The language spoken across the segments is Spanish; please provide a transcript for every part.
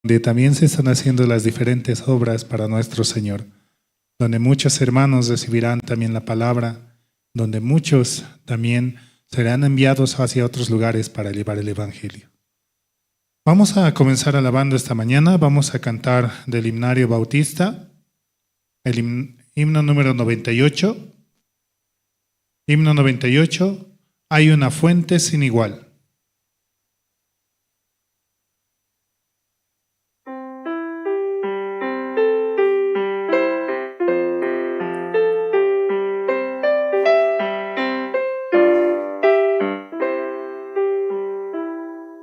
donde también se están haciendo las diferentes obras para nuestro Señor, donde muchos hermanos recibirán también la palabra, donde muchos también serán enviados hacia otros lugares para llevar el Evangelio. Vamos a comenzar alabando esta mañana, vamos a cantar del himnario bautista, el himno número 98. Himno 98, hay una fuente sin igual.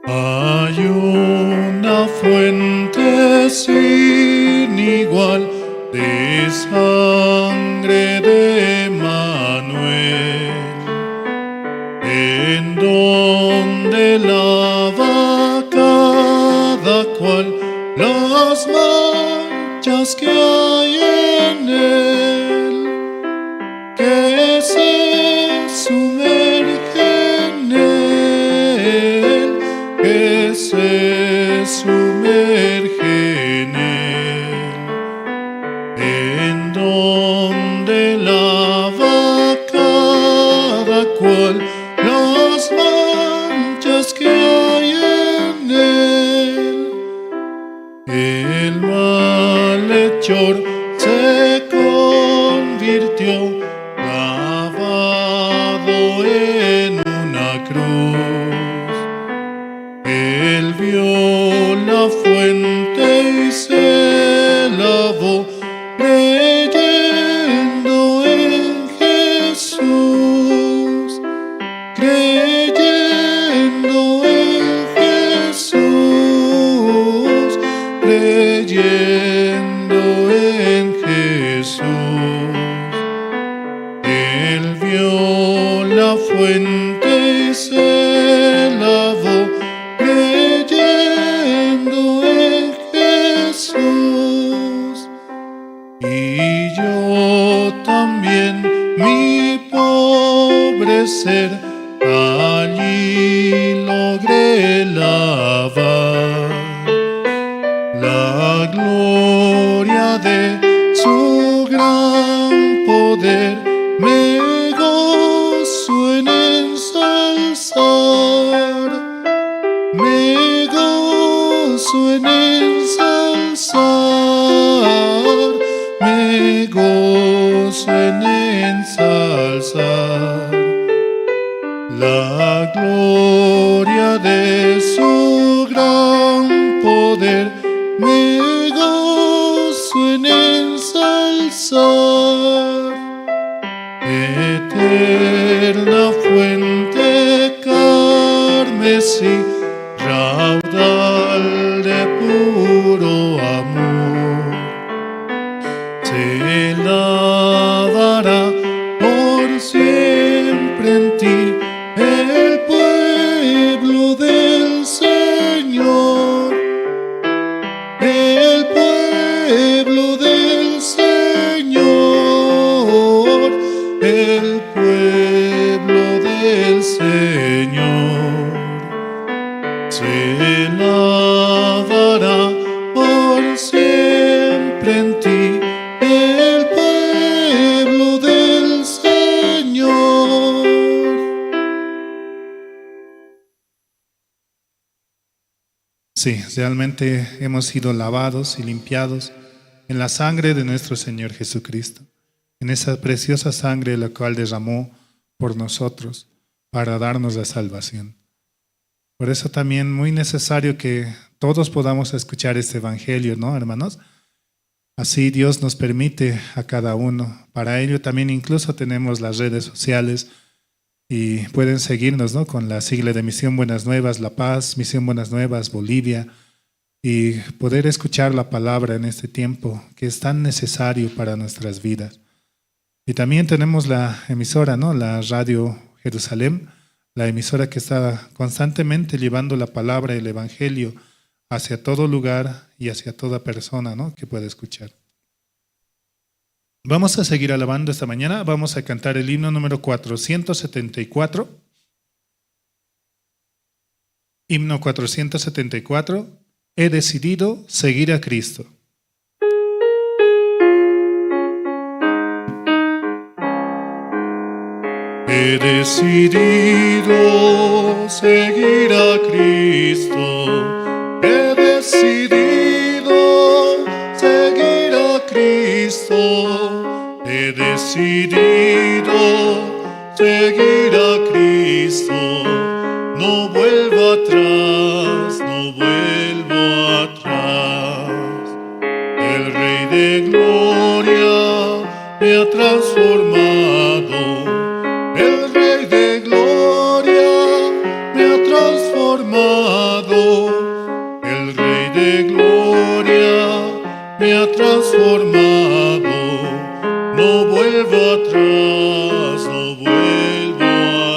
Hay una fuente sin igual de sangre de Manuel, en donde lava cada cual las manchas que hay en él, que se sumerge en él, que se sumerge en él, en donde lava cada cual las manchas que hay en él. El malhechor se convirtió clavado en una cruz. Él vio la fuente y se lavó creyendo en Jesús, creyendo en Jesús, creyendo en Jesús. Él vio la fuente y se lavó creyendo en Jesús. Y yo también, mi pobre ser, allí logré lavar la gloria de su gran poder. Me gozo en ensalzar, me gozo en ensalzar, me gozo en ensalzar la gloria de su gran poder. Me gozo en ensalzar, eterna fuente carmesí, raudal de puro amor, se lavará por siempre en ti el pueblo del Señor, el pueblo del Señor, el pueblo del Señor. Se lavará por siempre en ti el pueblo del Señor. Sí, realmente hemos sido lavados y limpiados en la sangre de nuestro Señor Jesucristo, en esa preciosa sangre la cual derramó por nosotros para darnos la salvación. Por eso también muy necesario que todos podamos escuchar este evangelio, ¿no, hermanos? Así Dios nos permite a cada uno. Para ello también incluso tenemos las redes sociales y pueden seguirnos, ¿no?, con la sigla de Misión Buenas Nuevas La Paz, Misión Buenas Nuevas Bolivia, y poder escuchar la palabra en este tiempo que es tan necesario para nuestras vidas. Y también tenemos la emisora, ¿no?, la Radio Jerusalén, la emisora que está constantemente llevando la palabra, el evangelio hacia todo lugar y hacia toda persona, ¿no?, que pueda escuchar. Vamos a seguir alabando esta mañana. Vamos a cantar el himno número 474. Himno 474. he decidido seguir a Cristo. He decidido seguir a Cristo. He decidido seguir a Cristo. He decidido seguir a Cristo. No vuelvo atrás, no vuelvo atrás. El Rey de Gloria me ha transformado. El Rey de Gloria me ha transformado. El Rey de Gloria me ha transformado. No vuelvo atrás, no vuelvo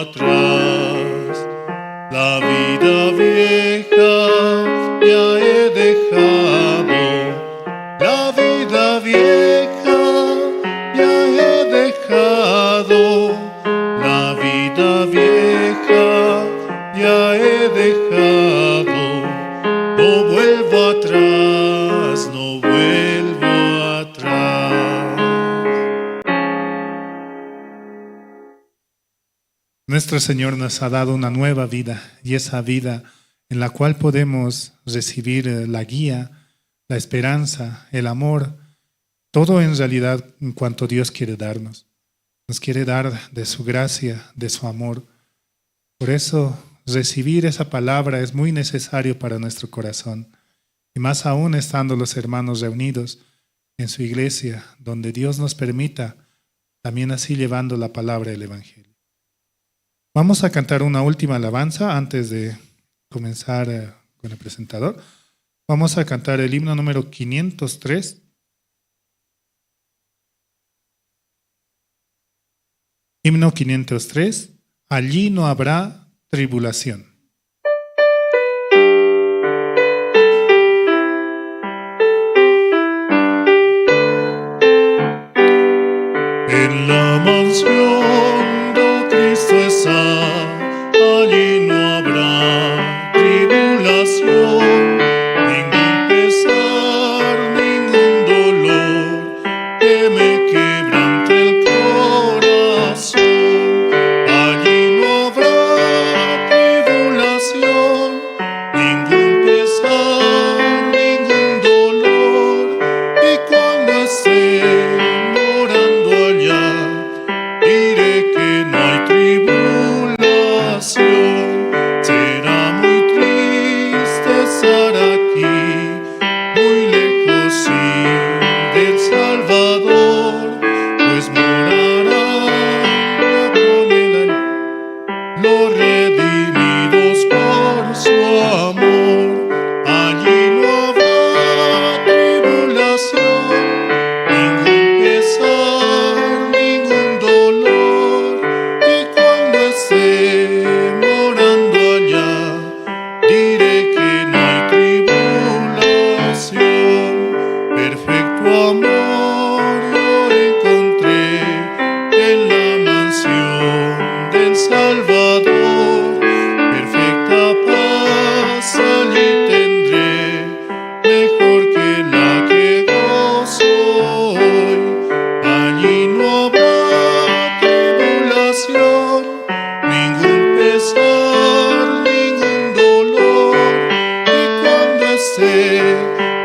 atrás. La vida vieja ya he dejado. La vida vieja ya he dejado. La vida vieja ya he dejado. No vuelvo atrás, no vuelvo atrás. Nuestro Señor nos ha dado una nueva vida, y esa vida en la cual podemos recibir la guía, la esperanza, el amor, todo en realidad en cuanto Dios quiere darnos. Nos quiere dar de su gracia, de su amor. Por eso recibir esa palabra es muy necesario para nuestro corazón. Y más aún estando los hermanos reunidos en su iglesia, donde Dios nos permita, también así llevando la palabra del Evangelio. Vamos a cantar una última alabanza antes de comenzar con el presentador. Vamos a cantar el himno número 503. Himno 503, allí no habrá tribulación. En la mansión de Cristo está, allí no habrá tribulación, ningún pesar, ningún dolor que me quebrante el corazón. Allí no habrá tribulación, ningún pesar, ningún dolor, y cuando esté morando allá, diré que no hay tribulación. Será muy triste estar aquí, muy lejos sí del Salvador, pues morarán ya con él los redimidos por su amor. Allí no habrá tribulación, ningún pesar, ningún dolor, y cuando esté morando allá, diré que no hay tribulación. Perfecto amor yo encontré en la mansión del Salvador. Perfecta paz allí tendré, mejor que la que gozo hoy. Allí no habrá tribulación, ningún pesar, ningún dolor, y cuando esté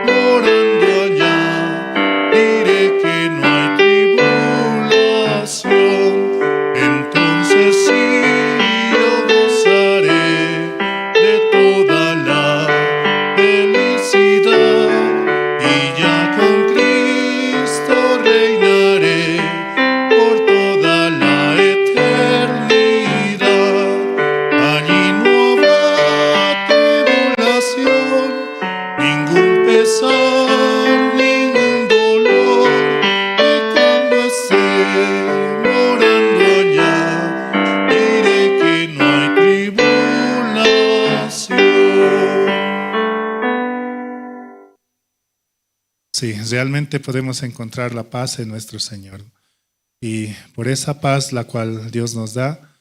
morando allá, diré que no hay tribulación. Entonces sí yo gozaré de toda la felicidad, y ya con Cristo reinaré por toda la eternidad. Allí no habrá tribulación, ningún pesar, ningún dolor, y cuando esté morando allá, diré que no hay tribulación. Sí, realmente podemos encontrar la paz en nuestro Señor. Y por esa paz la cual Dios nos da,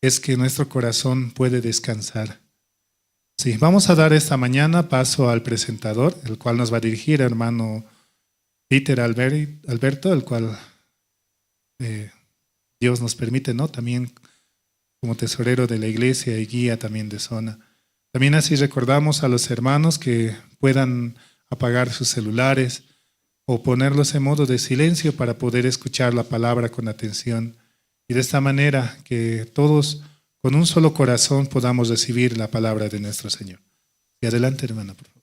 es que nuestro corazón puede descansar. Sí, vamos a dar esta mañana paso al presentador, el cual nos va a dirigir el hermano Peter Alberto, el cual Dios nos permite, ¿no? También como tesorero de la iglesia y guía también de zona. También así recordamos a los hermanos que puedan apagar sus celulares o ponerlos en modo de silencio para poder escuchar la palabra con atención. Y de esta manera que todos con un solo corazón podamos recibir la palabra de nuestro Señor. Y adelante, hermana, por favor.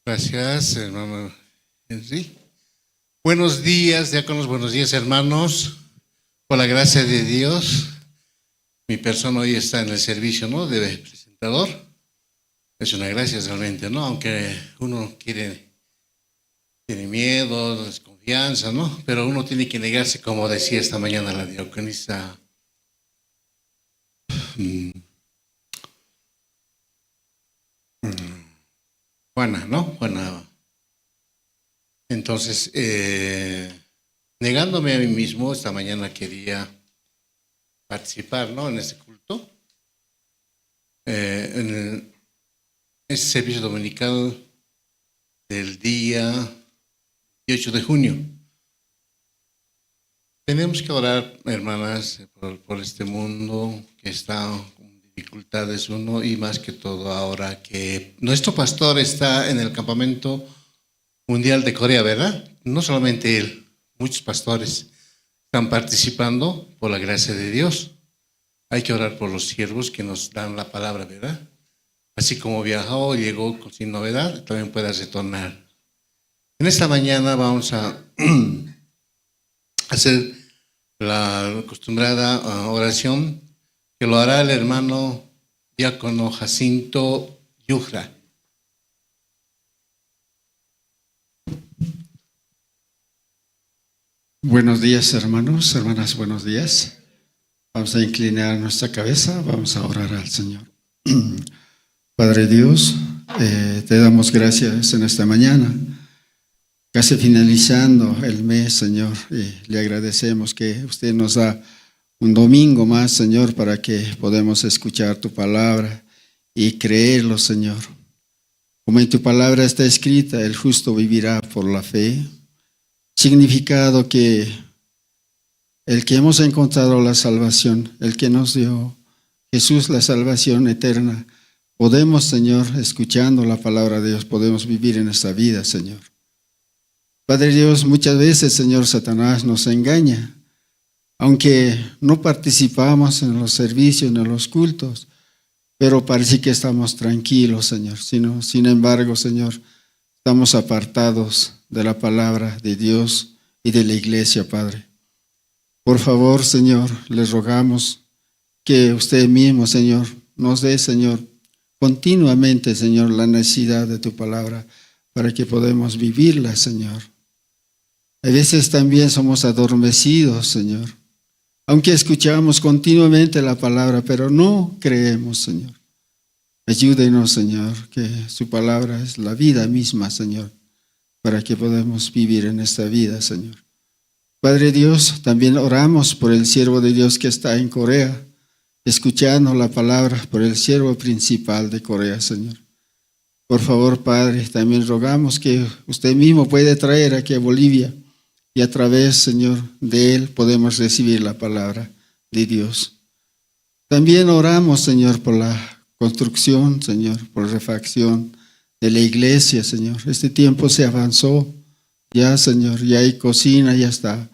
Gracias, hermano Henry. Buenos días, diáconos, buenos días, hermanos. Por la gracia de Dios, mi persona hoy está en el servicio, ¿no?, de presentador. Es una gracia realmente, ¿no? Aunque uno tiene miedo, desconfianza, ¿no? Pero uno tiene que negarse, como decía esta mañana la diaconisa Juana, ¿no? Juana. Entonces, negándome a mí mismo, esta mañana quería participar, ¿no?, en este culto, en este servicio dominical del día 18 de junio. Tenemos que orar, hermanas, por este mundo que está con dificultades uno, y más que todo ahora que nuestro pastor está en el campamento mundial de Corea, ¿verdad? No solamente él, muchos pastores están participando por la gracia de Dios. Hay que orar por los siervos que nos dan la palabra, ¿verdad? Así como viajó, llegó sin novedad, también pueda retornar. En esta mañana vamos a hacer la acostumbrada oración que lo hará el hermano diácono Jacinto Yujra. Buenos días, hermanos, hermanas, buenos días. Vamos a inclinar nuestra cabeza, vamos a orar al Señor. Padre Dios, te damos gracias en esta mañana, casi finalizando el mes, Señor, y le agradecemos que usted nos da un domingo más, Señor, para que podamos escuchar tu palabra y creerlo, Señor. Como en tu palabra está escrita, el justo vivirá por la fe. Significado que el que hemos encontrado la salvación, el que nos dio Jesús la salvación eterna, podemos, Señor, escuchando la palabra de Dios, podemos vivir en esta vida, Señor. Padre Dios, muchas veces, Señor, Satanás nos engaña, aunque no participamos en los servicios, en los cultos, pero parece que estamos tranquilos, Señor. Sin embargo, Señor, estamos apartados de la palabra de Dios y de la iglesia, Padre. Por favor, Señor, les rogamos que usted mismo, Señor, nos dé, Señor, continuamente, Señor, la necesidad de tu palabra para que podamos vivirla, Señor. A veces también somos adormecidos, Señor, aunque escuchamos continuamente la palabra, pero no creemos, Señor. Ayúdenos, Señor, que su palabra es la vida misma, Señor, para que podamos vivir en esta vida, Señor. Padre Dios, también oramos por el siervo de Dios que está en Corea, escuchando la palabra, por el siervo principal de Corea, Señor. Por favor, Padre, también rogamos que usted mismo puede traer aquí a Bolivia y a través, Señor, de él podemos recibir la palabra de Dios. También oramos, Señor, por la construcción, Señor, por la refacción de la iglesia, Señor. Este tiempo se avanzó ya, Señor, ya hay cocina, ya está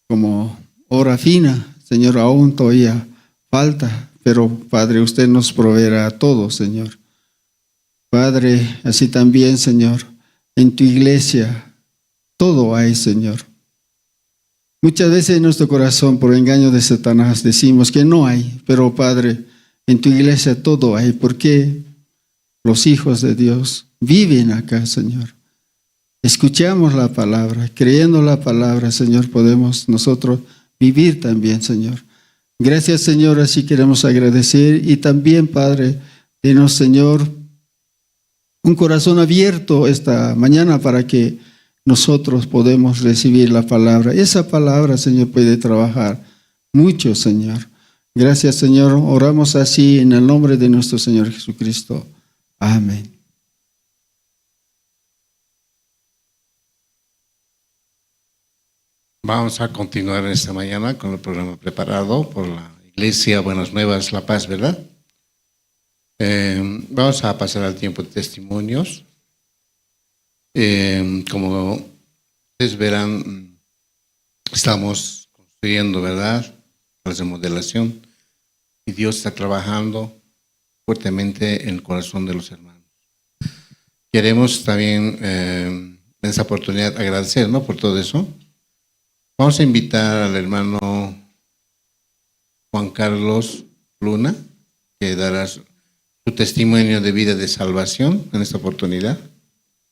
como hora fina, Señor, aún todavía falta, pero Padre, usted nos proveerá todo, Señor. Padre, así también, Señor, en tu iglesia todo hay, Señor. Muchas veces en nuestro corazón, por engaño de Satanás, decimos que no hay, pero Padre, en tu iglesia todo hay, porque los hijos de Dios viven acá, Señor. Escuchamos la palabra, creyendo la palabra, Señor, podemos nosotros vivir también, Señor. Gracias, Señor, así queremos agradecer y también, Padre, denos, Señor, un corazón abierto esta mañana para que nosotros podemos recibir la palabra. Esa palabra, Señor, puede trabajar mucho, Señor. Gracias, Señor. Oramos así en el nombre de nuestro Señor Jesucristo. Amén. Vamos a continuar esta mañana con el programa preparado por la Iglesia Buenas Nuevas La Paz, ¿verdad? Vamos a pasar al tiempo de testimonios. Como ustedes verán, estamos construyendo, ¿verdad?, la remodelación, y Dios está trabajando fuertemente en el corazón de los hermanos. Queremos también en esta oportunidad agradecer, ¿no?, por todo eso. Vamos a invitar al hermano Juan Carlos Luna, que dará su testimonio de vida de salvación en esta oportunidad.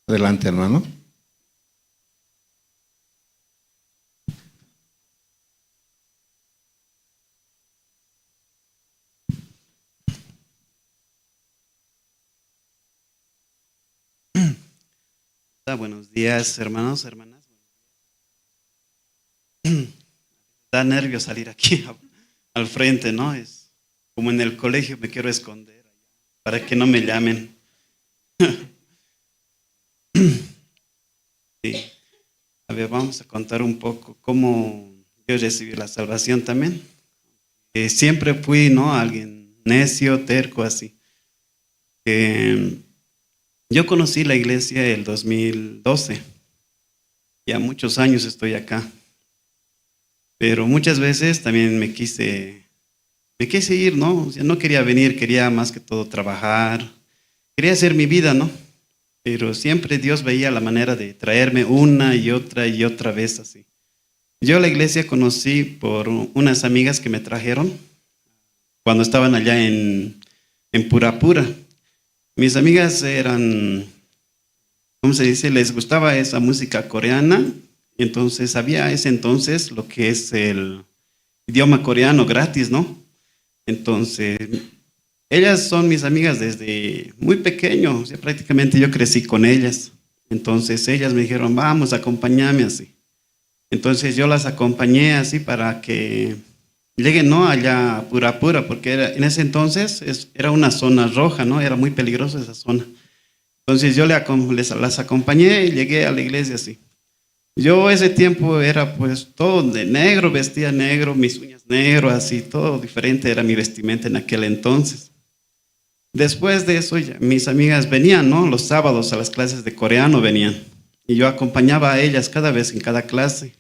Adelante, hermano. Buenos días, hermanos, hermanas. Da nervios salir aquí al frente, ¿no? Es como en el colegio, me quiero esconder para que no me llamen. Sí. A ver, vamos a contar un poco cómo yo recibí la salvación también. Siempre fui, ¿no?, alguien necio, terco, así. Yo conocí la iglesia el 2012. Ya muchos años estoy acá. Pero muchas veces también me quise ir, ¿no? O sea, no quería venir, quería más que todo trabajar. Quería hacer mi vida, ¿no? Pero siempre Dios veía la manera de traerme una y otra vez así. Yo la iglesia conocí por unas amigas que me trajeron cuando estaban allá en Purapura. Mis amigas eran, ¿cómo se dice? Les gustaba esa música coreana. Entonces había ese entonces lo que es el idioma coreano gratis, ¿no? Entonces, ellas son mis amigas desde muy pequeño, o sea, prácticamente yo crecí con ellas. Entonces ellas me dijeron, vamos, acompáñame así. Entonces yo las acompañé así para que lleguen, ¿no?, allá a Purapura, porque en ese entonces era una zona roja, ¿no? Era muy peligrosa esa zona. Entonces yo las acompañé y llegué a la iglesia así. Yo ese tiempo era pues todo de negro, vestía negro, mis uñas negro, así, todo diferente era mi vestimenta en aquel entonces. Después de eso, mis amigas venían, ¿no?, los sábados a las clases de coreano venían. Y yo acompañaba a ellas cada vez en cada clase.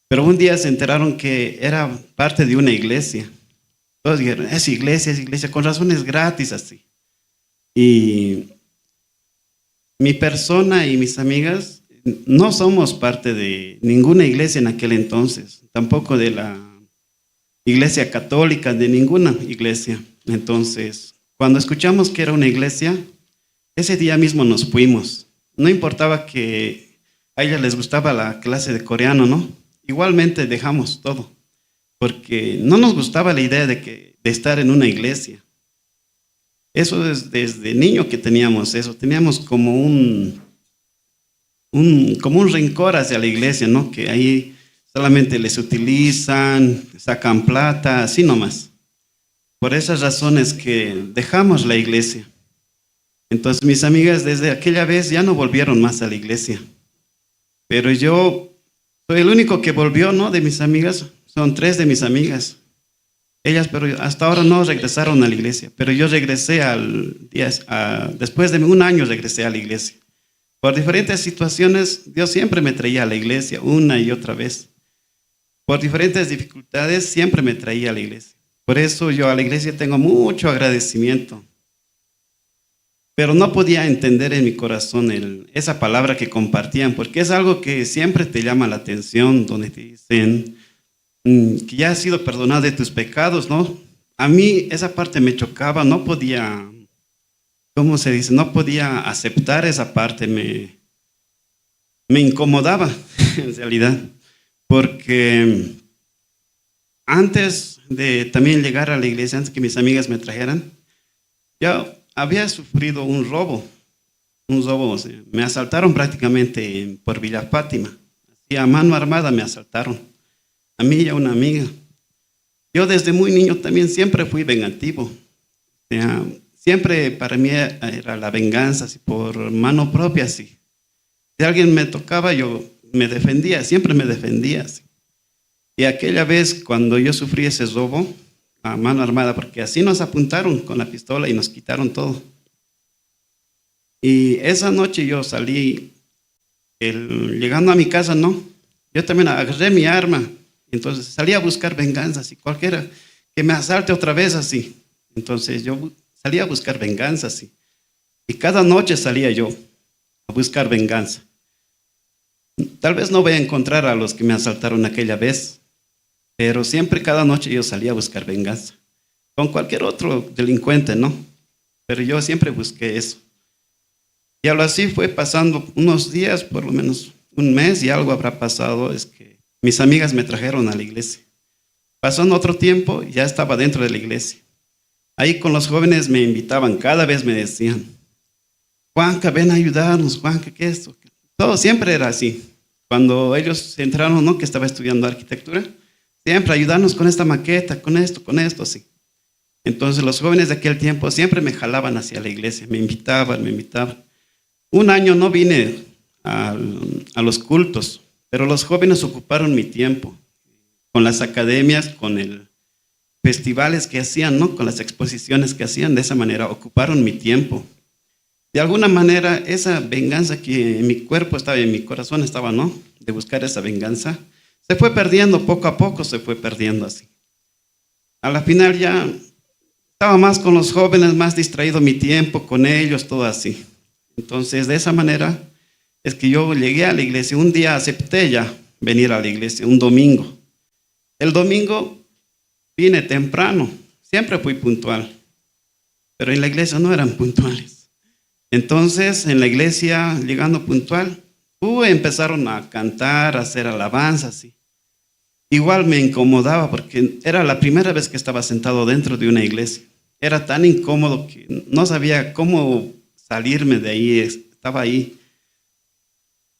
Pero un día se enteraron que era parte de una iglesia. Todos dijeron, es iglesia, con razón es gratis así. Y mi persona y mis amigas no somos parte de ninguna iglesia en aquel entonces, tampoco de la iglesia católica, de ninguna iglesia. Entonces, cuando escuchamos que era una iglesia, ese día mismo nos fuimos. No importaba que a ellas les gustaba la clase de coreano, ¿no? Igualmente dejamos todo, porque no nos gustaba la idea de estar en una iglesia. Eso es desde niño que teníamos eso, teníamos como un rencor hacia la iglesia, ¿no? Que ahí solamente les utilizan, sacan plata, así nomás. Por esas razones que dejamos la iglesia. Entonces mis amigas desde aquella vez ya no volvieron más a la iglesia. Pero yo soy el único que volvió, ¿no?, de mis amigas. Son 3 de mis amigas. Ellas, pero hasta ahora no regresaron a la iglesia. Pero yo regresé después de 1 año regresé a la iglesia. Por diferentes situaciones, Dios siempre me traía a la iglesia una y otra vez. Por diferentes dificultades, siempre me traía a la iglesia. Por eso yo a la iglesia tengo mucho agradecimiento. Pero no podía entender en mi corazón esa palabra que compartían, porque es algo que siempre te llama la atención, donde te dicen que ya has sido perdonado de tus pecados, ¿no? A mí esa parte me chocaba, no podía... ¿Cómo se dice? No podía aceptar esa parte, me incomodaba en realidad, porque antes de también llegar a la iglesia, antes que mis amigas me trajeran, yo había sufrido un robo un robo, o sea, me asaltaron prácticamente por Villa Fátima. Así a mano armada me asaltaron, a mí y a una amiga. Yo desde muy niño también siempre fui vengativo. O sea, siempre para mí era la venganza, así, por mano propia, así. Si alguien me tocaba, yo me defendía, siempre me defendía, así. Y aquella vez cuando yo sufrí ese robo a mano armada, porque así nos apuntaron con la pistola y nos quitaron todo. Y esa noche yo salí, llegando a mi casa, no, yo también agarré mi arma, entonces salí a buscar venganza, así, cualquiera que me asalte otra vez, así. Entonces yo salí a buscar venganza, así. Y cada noche salía yo a buscar venganza. Tal vez no voy a encontrar a los que me asaltaron aquella vez, pero siempre cada noche yo salía a buscar venganza. Con cualquier otro delincuente, ¿no? Pero yo siempre busqué eso. Y algo así fue pasando unos días, por lo menos un mes, y algo habrá pasado, es que mis amigas me trajeron a la iglesia. Pasando otro tiempo, ya estaba dentro de la iglesia. Ahí con los jóvenes me invitaban, cada vez me decían, Juanca, ven a ayudarnos, Juanca, ¿qué es esto? Todo siempre era así. Cuando ellos entraron, ¿no? Que estaba estudiando arquitectura, siempre ayudarnos con esta maqueta, con esto, así. Entonces los jóvenes de aquel tiempo siempre me jalaban hacia la iglesia, me invitaban. Un año no vine a los cultos, pero los jóvenes ocuparon mi tiempo, con las academias, con los festivales que hacían, ¿no? Con las exposiciones que hacían, de esa manera ocuparon mi tiempo. De alguna manera, esa venganza que en mi cuerpo estaba, en mi corazón estaba, ¿no? De buscar esa venganza, se fue perdiendo, poco a poco se fue perdiendo así. A la final ya estaba más con los jóvenes, más distraído mi tiempo, con ellos, todo así. Entonces, de esa manera es que yo llegué a la iglesia. Un día acepté ya venir a la iglesia, un domingo. El domingo vine temprano, siempre fui puntual, pero en la iglesia no eran puntuales. Entonces, en la iglesia, llegando puntual, empezaron a cantar, a hacer alabanzas. ¿Sí? Igual me incomodaba porque era la primera vez que estaba sentado dentro de una iglesia. Era tan incómodo que no sabía cómo salirme de ahí. Estaba ahí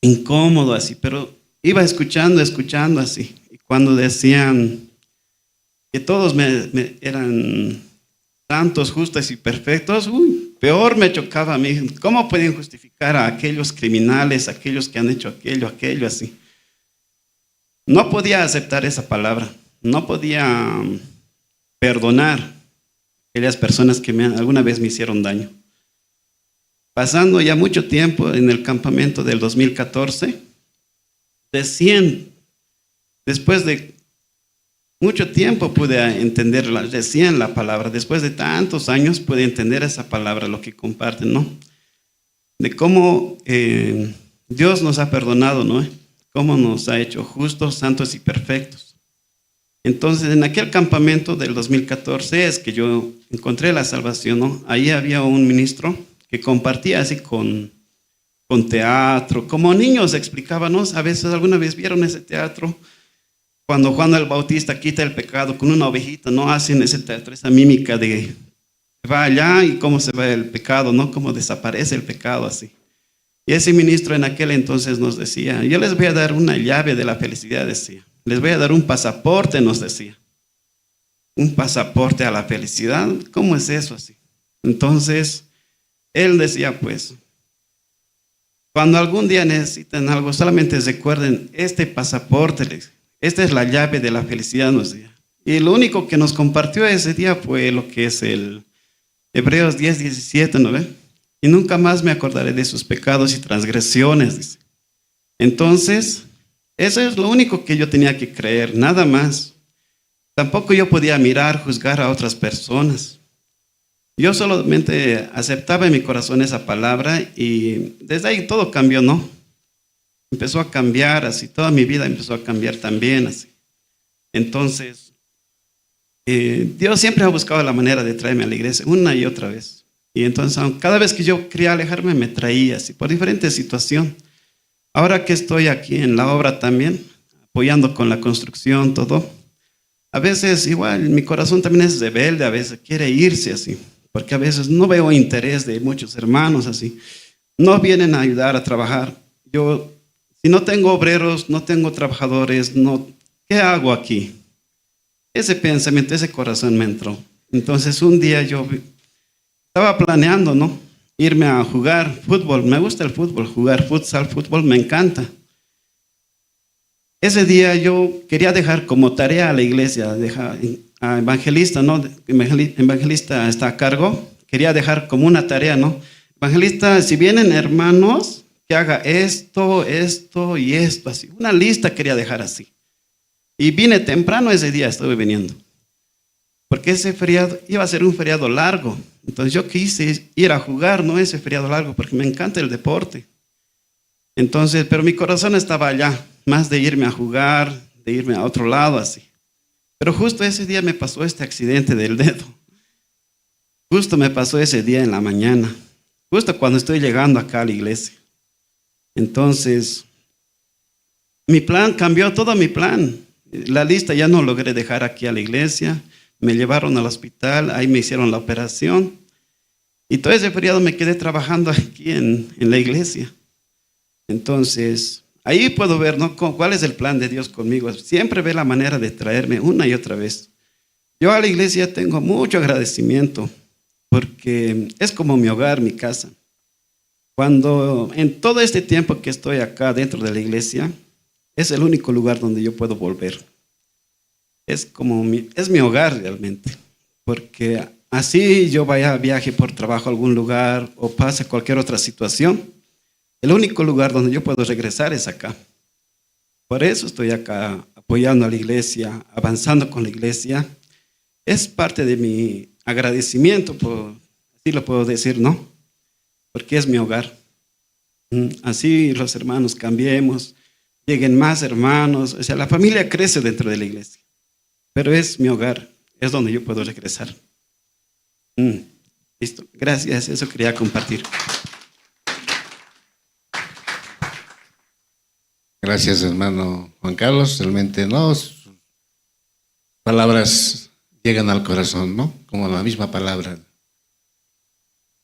incómodo así, pero iba escuchando así. Y cuando decían que todos eran santos, justos y perfectos, peor me chocaba a mí. ¿Cómo pueden justificar a aquellos criminales, aquellos que han hecho aquello así? No podía aceptar esa palabra, no podía perdonar a aquellas personas que alguna vez me hicieron daño. Pasando ya mucho tiempo en el campamento del 2014, después de mucho tiempo pude entender recién la palabra, después de tantos años pude entender esa palabra, lo que comparten, ¿no? De cómo Dios nos ha perdonado, ¿no? Cómo nos ha hecho justos, santos y perfectos. Entonces, en aquel campamento del 2014 es que yo encontré la salvación, ¿no? Ahí había un ministro que compartía así con teatro, como niños explicábamos, a veces, alguna vez vieron ese teatro, cuando Juan el Bautista quita el pecado con una ovejita, ¿no? Hacen ese teatro, esa mímica de va allá y cómo se va el pecado, ¿no? Cómo desaparece el pecado así. Y ese ministro en aquel entonces nos decía, yo les voy a dar una llave de la felicidad, decía. Les voy a dar un pasaporte, nos decía. Un pasaporte a la felicidad, ¿cómo es eso así? Entonces, él decía, pues, cuando algún día necesiten algo, solamente recuerden este pasaporte, esta es la llave de la felicidad, nos decía. Y lo único que nos compartió ese día fue lo que es el Hebreos 10:17, ¿no ve? Y nunca más me acordaré de sus pecados y transgresiones, dice. Entonces, eso es lo único que yo tenía que creer, nada más. Tampoco yo podía mirar, juzgar a otras personas. Yo solamente aceptaba en mi corazón esa palabra y desde ahí todo cambió, ¿no? Empezó a cambiar así, toda mi vida empezó a cambiar también así. Entonces, Dios siempre ha buscado la manera de traerme a la iglesia una y otra vez. Y entonces, cada vez que yo quería alejarme, me traía así, por diferentes situaciones. Ahora que estoy aquí en la obra también, apoyando con la construcción, todo, a veces igual mi corazón también es rebelde, a veces quiere irse así, porque a veces no veo interés de muchos hermanos así. no vienen a ayudar a trabajar. Yo, si no tengo obreros, no tengo trabajadores, no, ¿qué hago aquí? Ese pensamiento, ese corazón me entró. Entonces un día yo estaba planeando, ¿no?, irme a jugar fútbol. Me gusta el fútbol, jugar futsal, fútbol, me encanta. Ese día yo quería dejar como tarea a la iglesia, a evangelista, ¿no? Evangelista está a cargo. Quería dejar como una tarea, ¿no? Evangelista, si vienen hermanos, que haga esto, esto y esto, así. Una lista quería dejar así. Y vine temprano ese día, estuve viniendo. Porque ese feriado iba a ser un feriado largo. Entonces yo quise ir a jugar, no ese feriado largo, porque me encanta el deporte. Entonces, pero mi corazón estaba allá, más de irme a jugar, de irme a otro lado, así. Pero justo ese día me pasó este accidente del dedo. Justo me pasó ese día en la mañana, justo cuando estoy llegando acá a la iglesia. Entonces, mi plan cambió, todo mi plan. La lista ya no logré dejar aquí a la iglesia. Me llevaron al hospital, ahí me hicieron la operación. Y todo ese feriado me quedé trabajando aquí en la iglesia. Entonces, ahí puedo ver, ¿no?, cuál es el plan de Dios conmigo. Siempre ve la manera de traerme una y otra vez. Yo a la iglesia tengo mucho agradecimiento porque es como mi hogar, mi casa. Cuando en todo este tiempo que estoy acá dentro de la iglesia, es el único lugar donde yo puedo volver. Es mi hogar realmente, porque así yo vaya a viaje por trabajo a algún lugar o pase cualquier otra situación, el único lugar donde yo puedo regresar es acá. Por eso estoy acá apoyando a la iglesia, avanzando con la iglesia. Es parte de mi agradecimiento, así lo puedo decir, ¿no? Porque es mi hogar. Así los hermanos cambiemos, lleguen más hermanos, o sea, la familia crece dentro de la iglesia. Pero es mi hogar, es donde yo puedo regresar. Listo, gracias, eso quería compartir. Gracias, hermano Juan Carlos. Realmente, ¿no?, sus palabras llegan al corazón, ¿no? Como la misma palabra.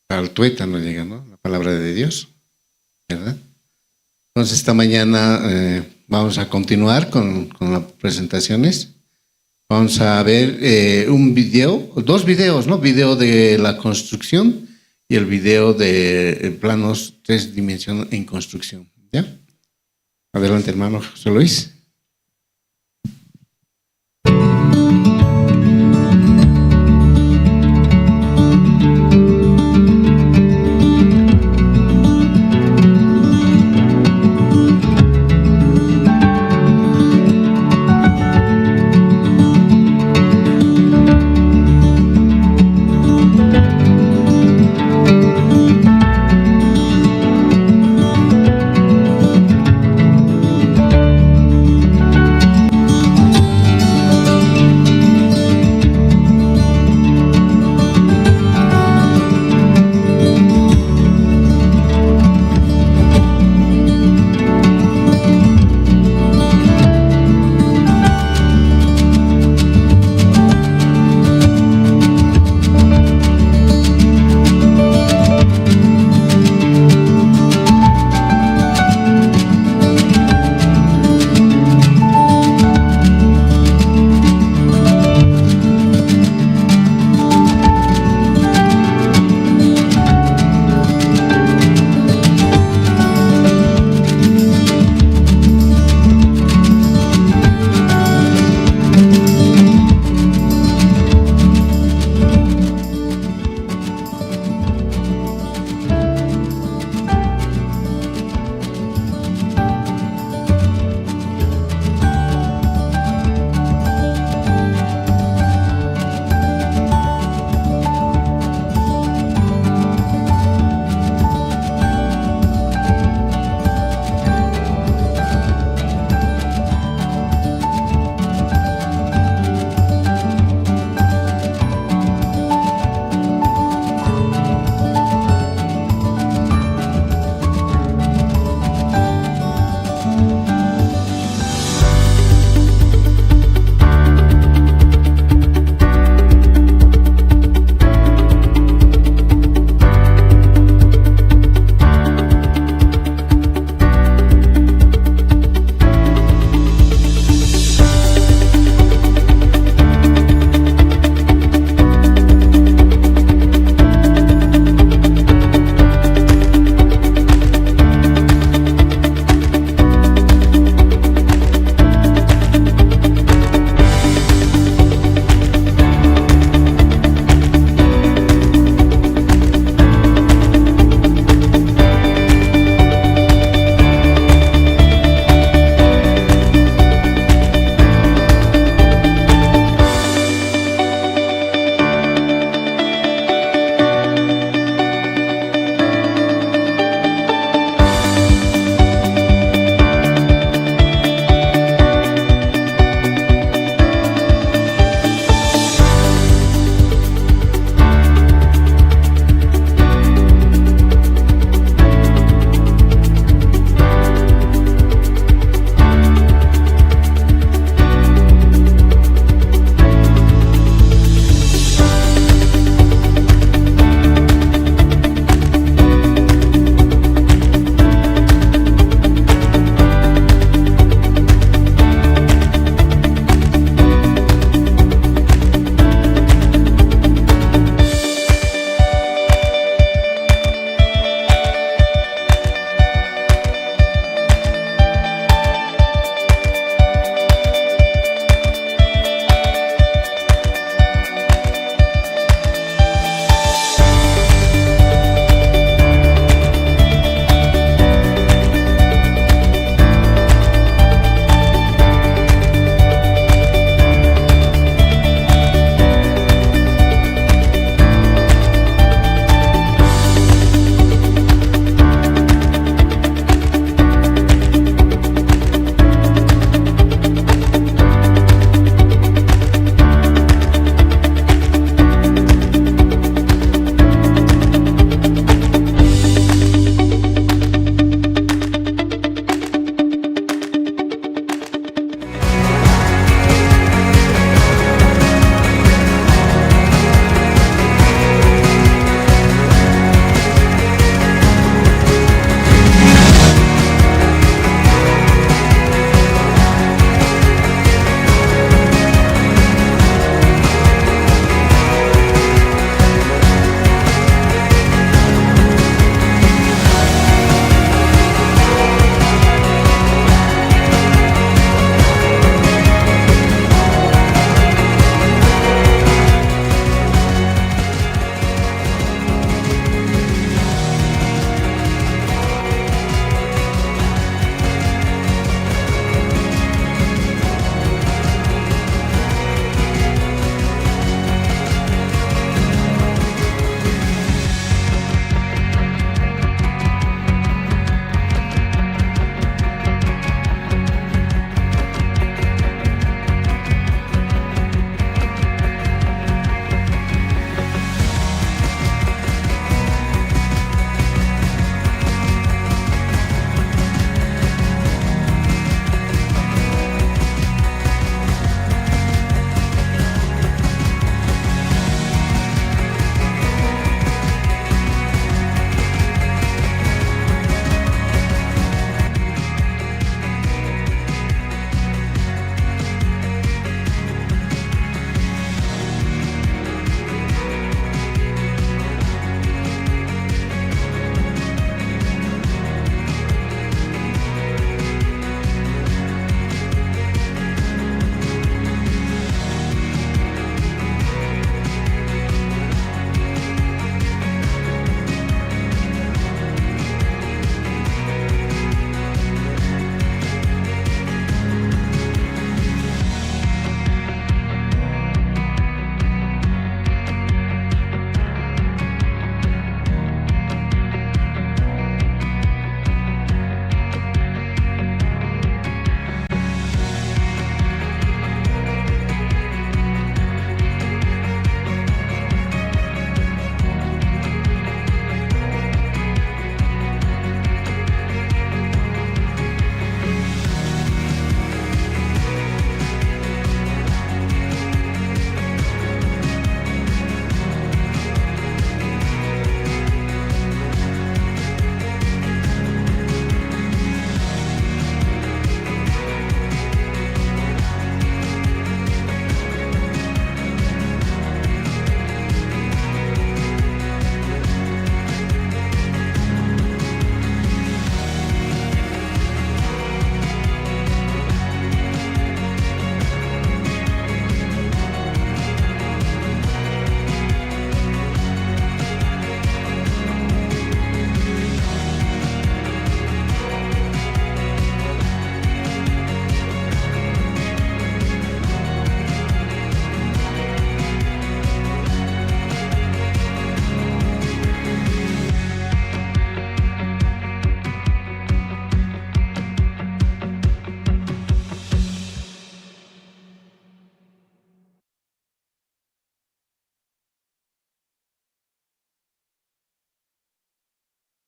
Al tuétano llega, ¿no?, la palabra de Dios, ¿verdad? Entonces, esta mañana vamos a continuar con las presentaciones. Vamos a ver un video, dos videos, ¿no? Video de la construcción y el video de planos 3 dimensiones en construcción. ¿Ya? Adelante, hermano José Luis.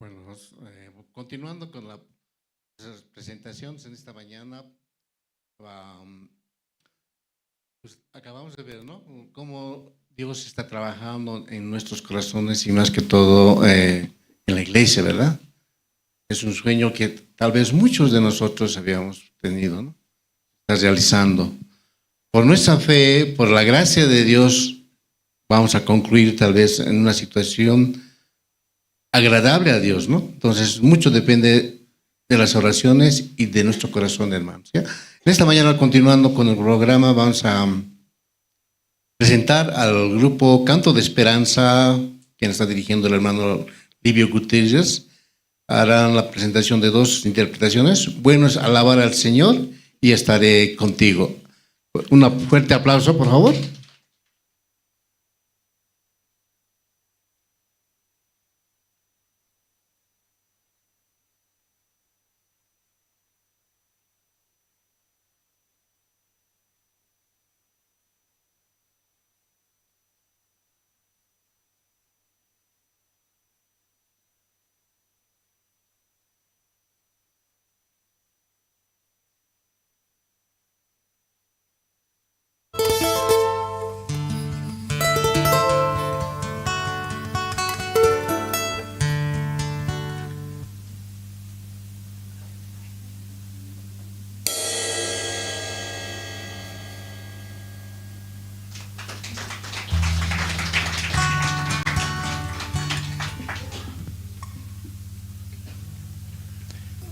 Bueno, continuando con las presentaciones en esta mañana, pues acabamos de ver, ¿no? Cómo Dios está trabajando en nuestros corazones y más que todo en la iglesia, ¿verdad? Es un sueño que tal vez muchos de nosotros habíamos tenido, ¿no? Está realizando. Por nuestra fe, por la gracia de Dios, vamos a concluir tal vez en una situación agradable a Dios, ¿no? Entonces, mucho depende de las oraciones y de nuestro corazón, hermanos. ¿Ya? En esta mañana, continuando con el programa, vamos a presentar al grupo Canto de Esperanza, quien está dirigiendo el hermano Livio Gutiérrez. Harán la presentación de 2 interpretaciones. Bueno es alabar al Señor y estaré contigo. Un fuerte aplauso, por favor.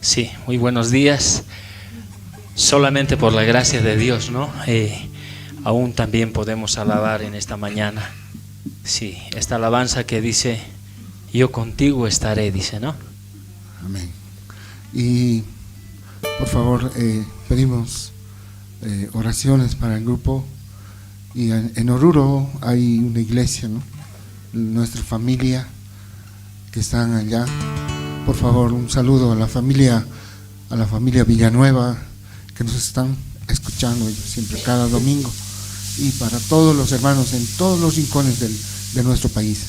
Sí, muy buenos días. Solamente por la gracia de Dios, ¿no? Aún también podemos alabar en esta mañana. Sí, esta alabanza que dice, yo contigo estaré, dice, ¿no? Amén. Y por favor, pedimos oraciones para el grupo. Y en Oruro hay una iglesia, ¿no? Nuestra familia que están allá. Por favor, un saludo a la familia Villanueva, que nos están escuchando siempre cada domingo, y para todos los hermanos en todos los rincones de nuestro país.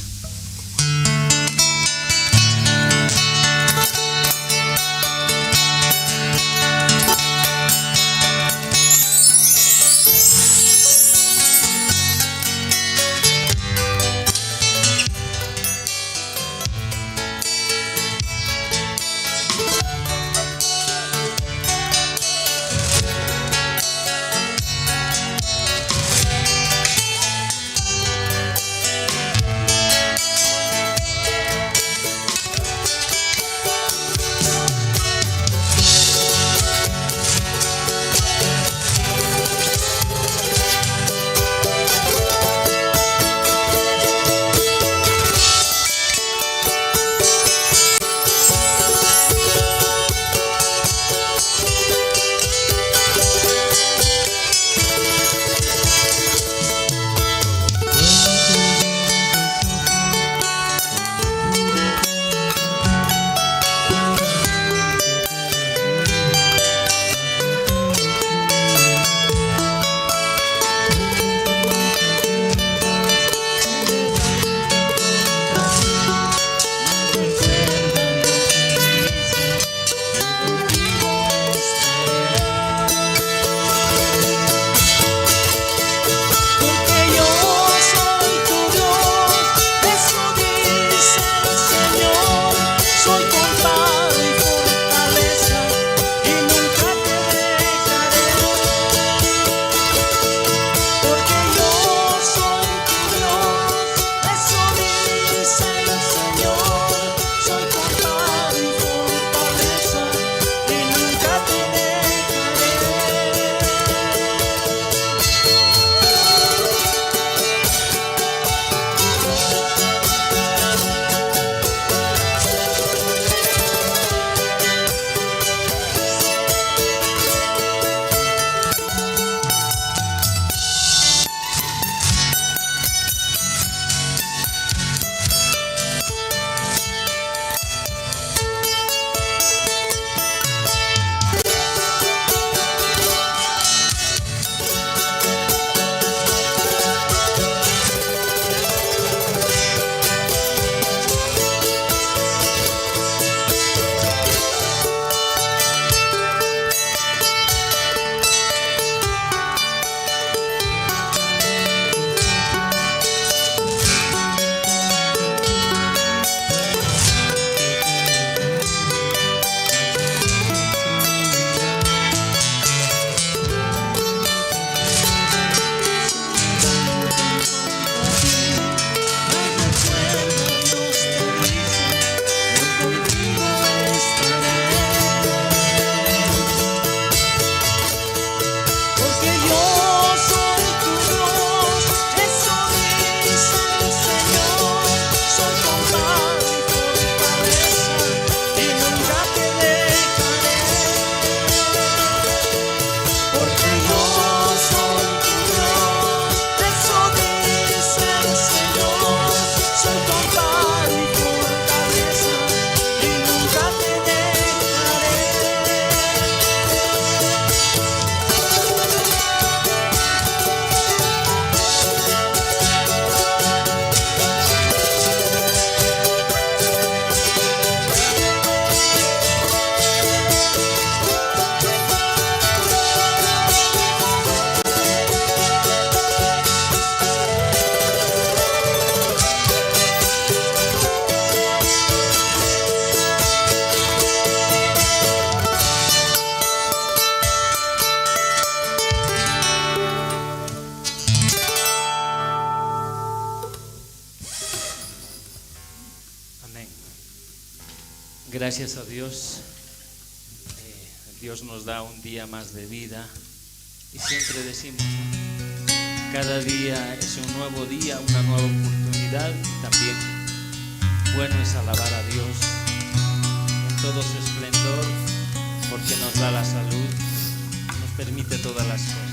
Amén. Gracias a Dios. Dios nos da un día más de vida y siempre decimos, ¿no? Cada día es un nuevo día, una nueva oportunidad, y también bueno es alabar a Dios en todo su esplendor, porque nos da la salud, nos permite todas las cosas.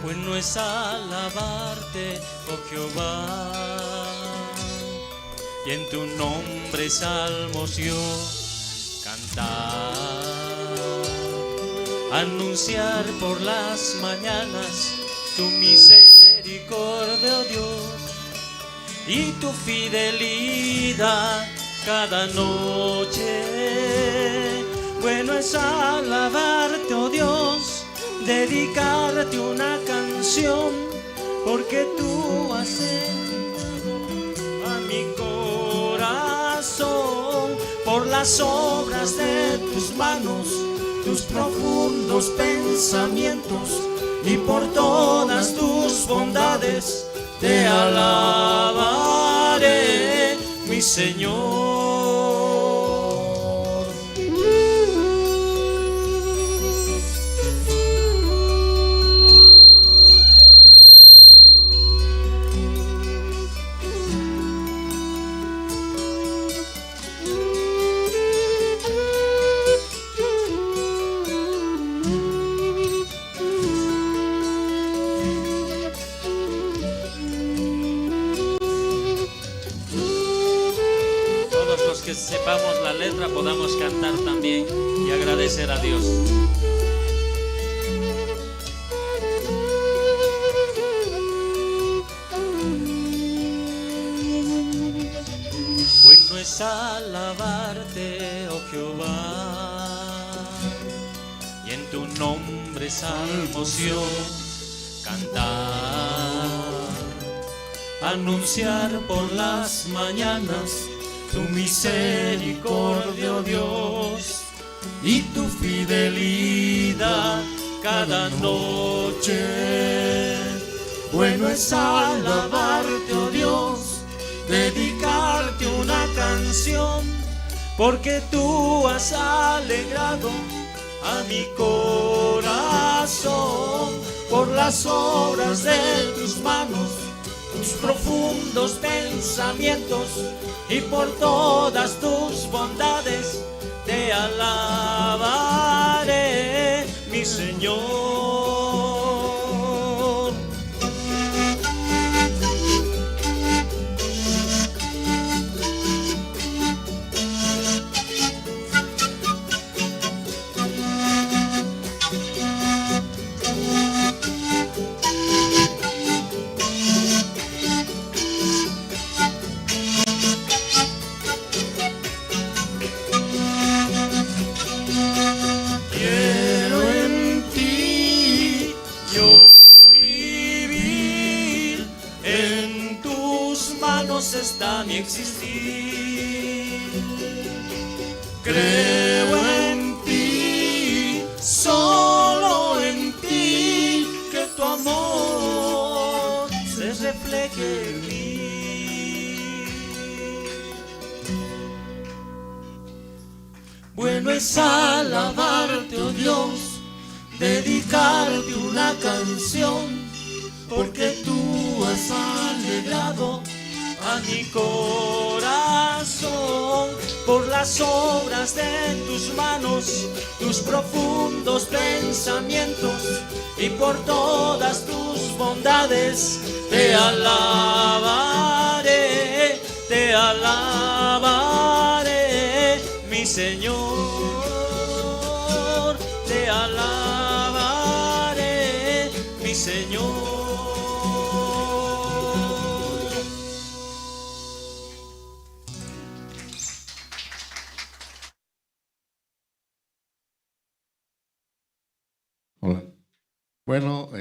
Bueno es alabarte, oh Jehová, y en tu nombre salmos yo cantar, anunciar por las mañanas tu misericordia, oh Dios, y tu fidelidad cada noche. Bueno es alabarte, oh Dios, dedicarte una canción, porque tú has entrado a mi corazón por las obras de tus manos, tus profundos pensamientos, y por todas tus bondades te alabaré, mi Señor. Que sepamos la letra podamos cantar también y agradecer a Dios. Bueno es alabarte, oh Jehová, y en tu nombre salmos yo cantar, anunciar por las mañanas tu misericordia, oh Dios, y tu fidelidad cada noche. Bueno es alabarte, oh Dios, dedicarte una canción, porque tú has alegrado a mi corazón por las obras de tus manos, tus profundos pensamientos, y por todas tus bondades te alabaré, mi Señor. Está mi existir. Creo en ti, solo en ti, que tu amor se refleje en mí. Bueno es alabarte, oh Dios, dedicarte una canción, porque tú has llegado a mi corazón por las obras de tus manos, tus profundos pensamientos y por todas tus bondades. Te alabaré, mi Señor, te alabaré, mi Señor. Hola. Bueno,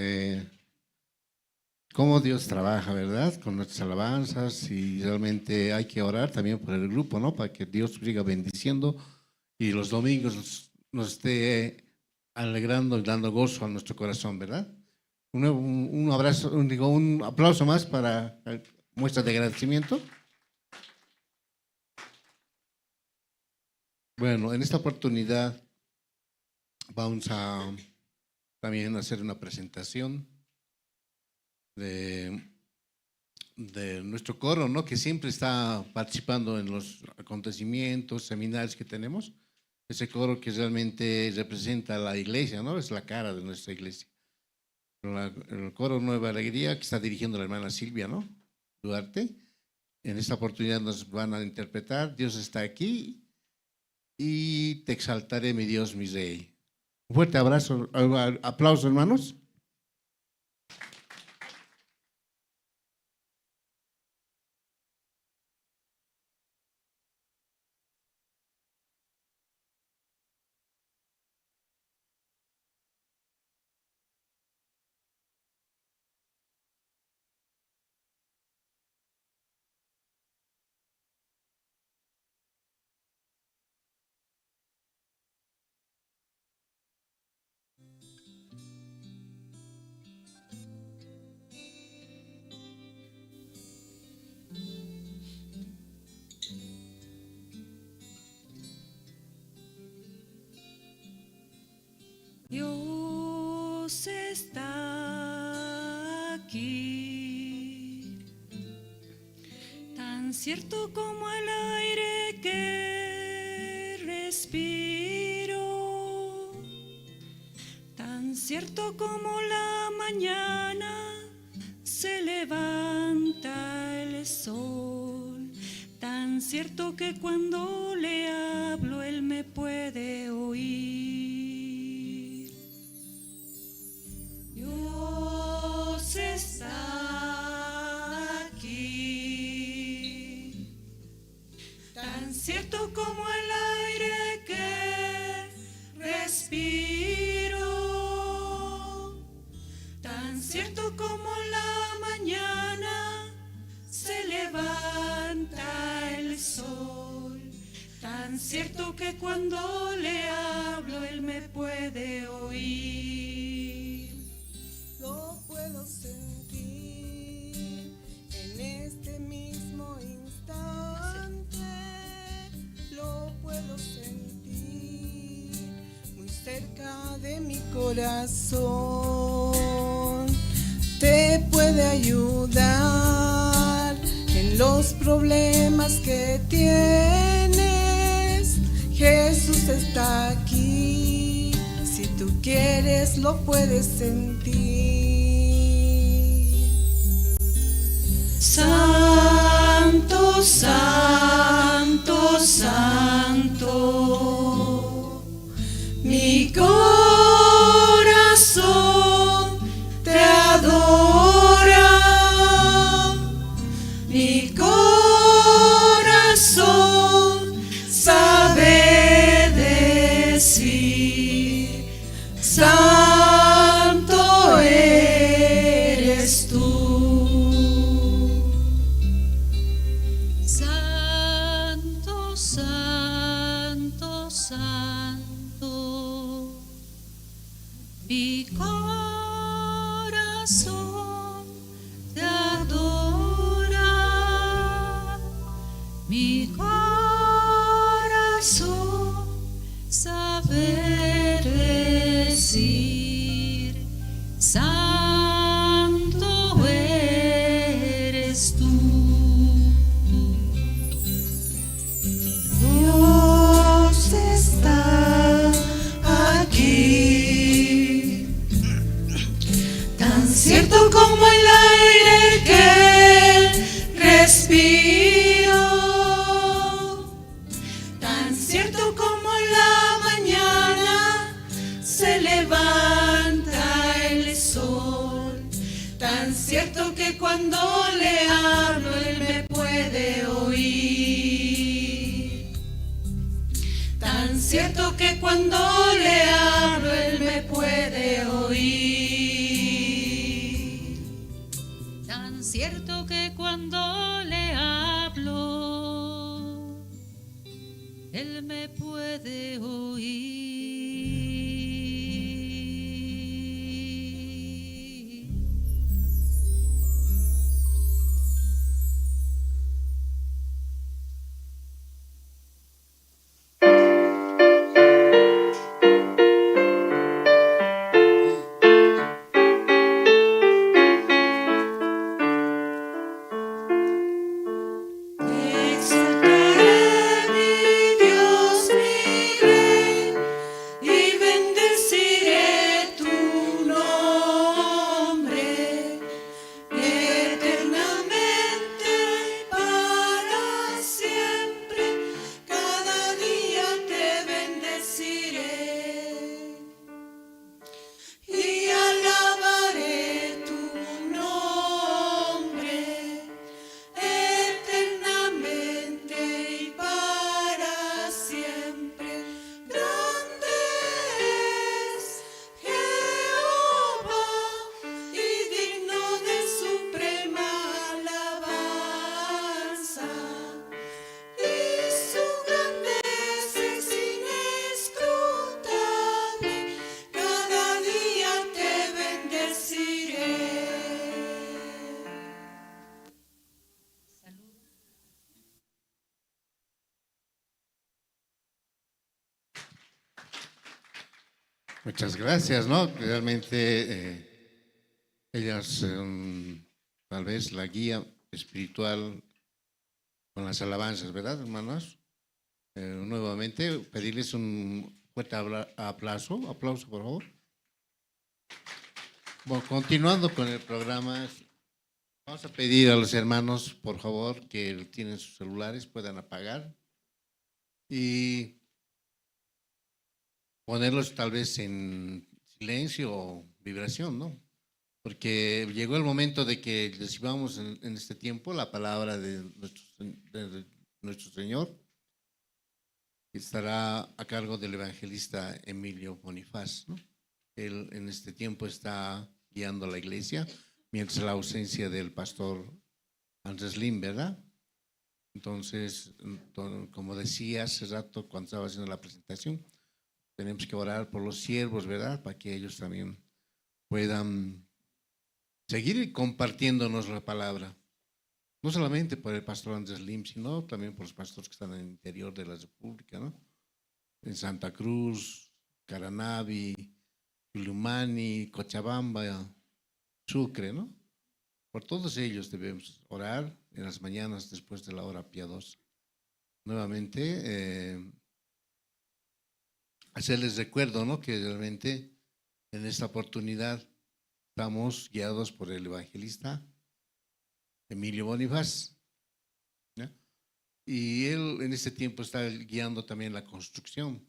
cómo Dios trabaja, ¿verdad? Con nuestras alabanzas, y realmente hay que orar también por el grupo, ¿no? Para que Dios siga bendiciendo y los domingos nos esté alegrando y dando gozo a nuestro corazón, ¿verdad? Un abrazo, un aplauso más para muestra de agradecimiento. Bueno, en esta oportunidad vamos a también hacer una presentación de nuestro coro, ¿no? Que siempre está participando en los acontecimientos, seminarios que tenemos. Ese coro que realmente representa a la iglesia, ¿no? Es la cara de nuestra iglesia. El coro Nueva Alegría, que está dirigiendo la hermana Silvia, ¿no? Duarte. En esta oportunidad nos van a interpretar Dios está aquí y te exaltaré, mi Dios, mi Rey. Un fuerte abrazo, aplausos, hermanos. Dios está aquí, tan cierto como el aire que respiro, tan cierto como la mañana se levanta el sol, tan cierto que cuando le hablo él me puede oír. Dios está aquí, tan cierto como el aire que respiro, tan cierto como la mañana se levanta el sol, tan cierto que cuando le hablo él me puede oír. Lo puedo sentir en este mismo instante, lo puedo sentir muy cerca de mi corazón. Te puede ayudar en los problemas que tienes. Jesús está aquí, si tú quieres lo puedes sentir. Santo, santo, santo, mi corazón te adora, mi corazón sabe decir, santo eres tú. Santo, santo, santo, mi corazón te adora, que cuando le hablo él me puede oír. Tan cierto que cuando le hablo él me puede oír. Tan cierto que cuando le hablo él me puede oír. Muchas gracias, ¿no? Realmente ellas son tal vez la guía espiritual con las alabanzas, ¿verdad, hermanos? Nuevamente, pedirles un fuerte aplauso, por favor. Bueno, continuando con el programa, vamos a pedir a los hermanos, por favor, que tienen sus celulares, puedan apagar y ponerlos tal vez en silencio o vibración, ¿no? Porque llegó el momento de que recibamos en este tiempo la palabra de nuestro Señor, que estará a cargo del evangelista Emilio Bonifaz, ¿no? Él en este tiempo está guiando a la iglesia, mientras la ausencia del pastor Andrés Lim, ¿verdad? Entonces, como decía hace rato cuando estaba haciendo la presentación, tenemos que orar por los siervos, ¿verdad? Para que ellos también puedan seguir compartiéndonos la palabra. No solamente por el pastor Andrés Lim, sino también por los pastores que están en el interior de la República, ¿no? En Santa Cruz, Caranavi, Ilumani, Cochabamba, Sucre, ¿no? Por todos ellos debemos orar en las mañanas después de la hora piadosa. Nuevamente, hacerles recuerdo, ¿no? Que realmente en esta oportunidad estamos guiados por el evangelista Emilio Bonifaz, ¿ya? Y él en este tiempo está guiando también la construcción.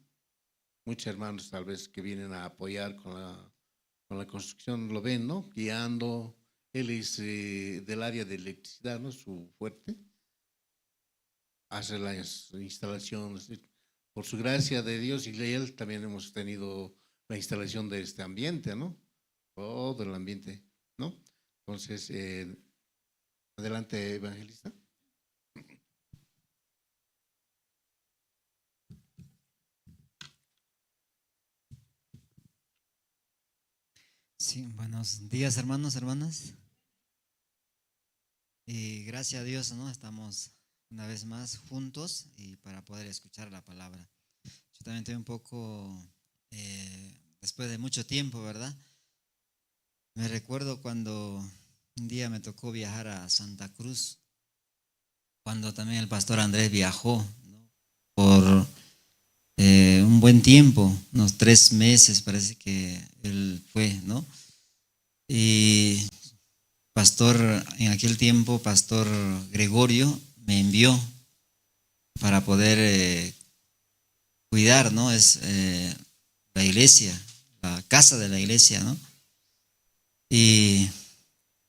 Muchos hermanos tal vez que vienen a apoyar con la construcción lo ven, ¿no? Guiando. Él es del área de electricidad, ¿no? Su fuerte. Hace las instalaciones. Por su gracia de Dios y de él también hemos tenido la instalación de este ambiente, ¿no? Todo el ambiente, ¿no? Entonces, adelante, evangelista. Sí, buenos días, hermanos, hermanas. Y gracias a Dios, ¿no? Estamos una vez más juntos y para poder escuchar la palabra. Yo también estoy un poco, después de mucho tiempo, ¿verdad? Me recuerdo cuando un día me tocó viajar a Santa Cruz, cuando también el pastor Andrés viajó, ¿no? Por un buen tiempo, unos 3 meses parece que él fue, ¿no? Y pastor, en aquel tiempo, pastor Gregorio me envió para poder cuidar, ¿no? Es la iglesia, la casa de la iglesia, ¿no? Y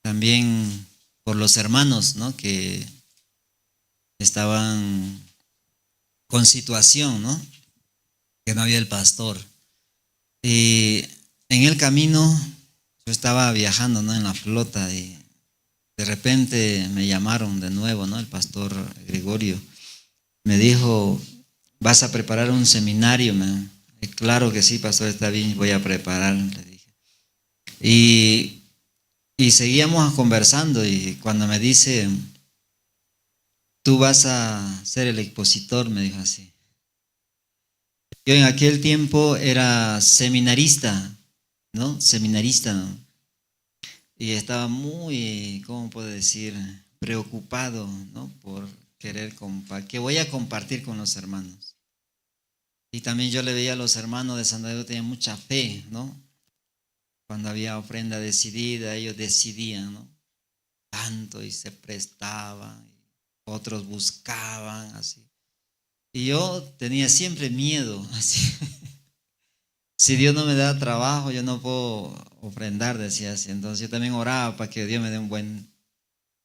también por los hermanos, ¿no? Que estaban con situación, ¿no? Que no había el pastor. Y en el camino yo estaba viajando, ¿no? En la flota y de repente me llamaron de nuevo, ¿no? El pastor Gregorio me dijo, ¿vas a preparar un seminario? Claro que sí, pastor, está bien, voy a preparar, le dije. Y seguíamos conversando y cuando me dice, tú vas a ser el expositor, me dijo así. Yo en aquel tiempo era seminarista, ¿no? Seminarista, ¿no? Y estaba muy, ¿cómo puedo decir? Preocupado, ¿no? Por querer compartir, que voy a compartir con los hermanos. Y también yo le veía a los hermanos de Santa Cruz, tenían mucha fe, ¿no? Cuando había ofrenda decidida, ellos decidían, ¿no? Tanto y se prestaban, otros buscaban, así. Y yo tenía siempre miedo, así. Si Dios no me da trabajo, yo no puedo ofrendar, decía así. Entonces yo también oraba para que Dios me dé un buen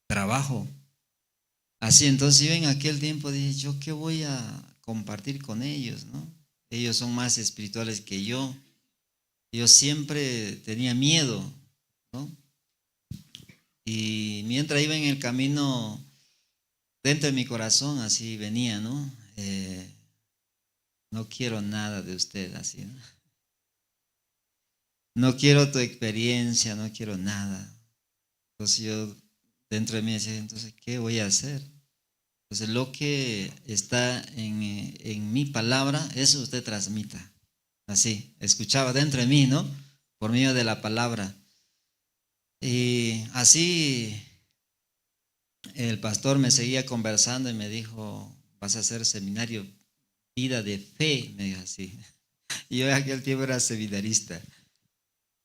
trabajo. Así, entonces yo en aquel tiempo dije, ¿yo qué voy a compartir con ellos, no? Ellos son más espirituales que yo. Yo siempre tenía miedo, ¿no? Y mientras iba en el camino, dentro de mi corazón así venía, ¿no? No quiero nada de usted, así, ¿no? No quiero tu experiencia, no quiero nada. Entonces yo dentro de mí decía, entonces, ¿qué voy a hacer? Entonces lo que está en mi palabra, eso usted transmita. Así, escuchaba dentro de mí, ¿no? Por medio de la palabra. Y así el pastor me seguía conversando y me dijo, vas a hacer seminario, vida de fe, me dijo así. Y yo en aquel tiempo era seminarista.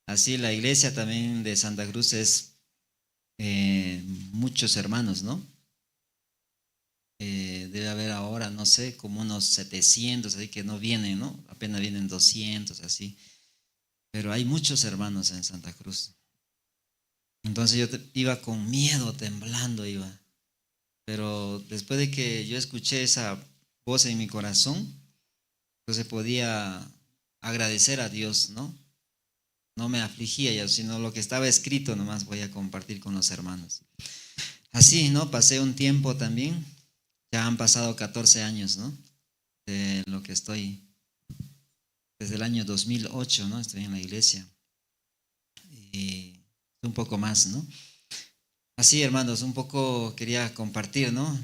Así la iglesia también de Santa Cruz es muchos hermanos, ¿no? Debe haber ahora, no sé, como unos 700, así que no vienen, ¿no? Apenas vienen 200, así. Pero hay muchos hermanos en Santa Cruz. Entonces yo iba con miedo, temblando iba. Pero después de que yo escuché esa voz en mi corazón, entonces podía agradecer a Dios, ¿no? No me afligía ya, sino lo que estaba escrito nomás voy a compartir con los hermanos. Así, ¿no? Pasé un tiempo también, ya han pasado 14 años, ¿no? De lo que estoy, desde el año 2008, ¿no? Estoy en la iglesia. Y un poco más, ¿no? Así, hermanos, un poco quería compartir, ¿no?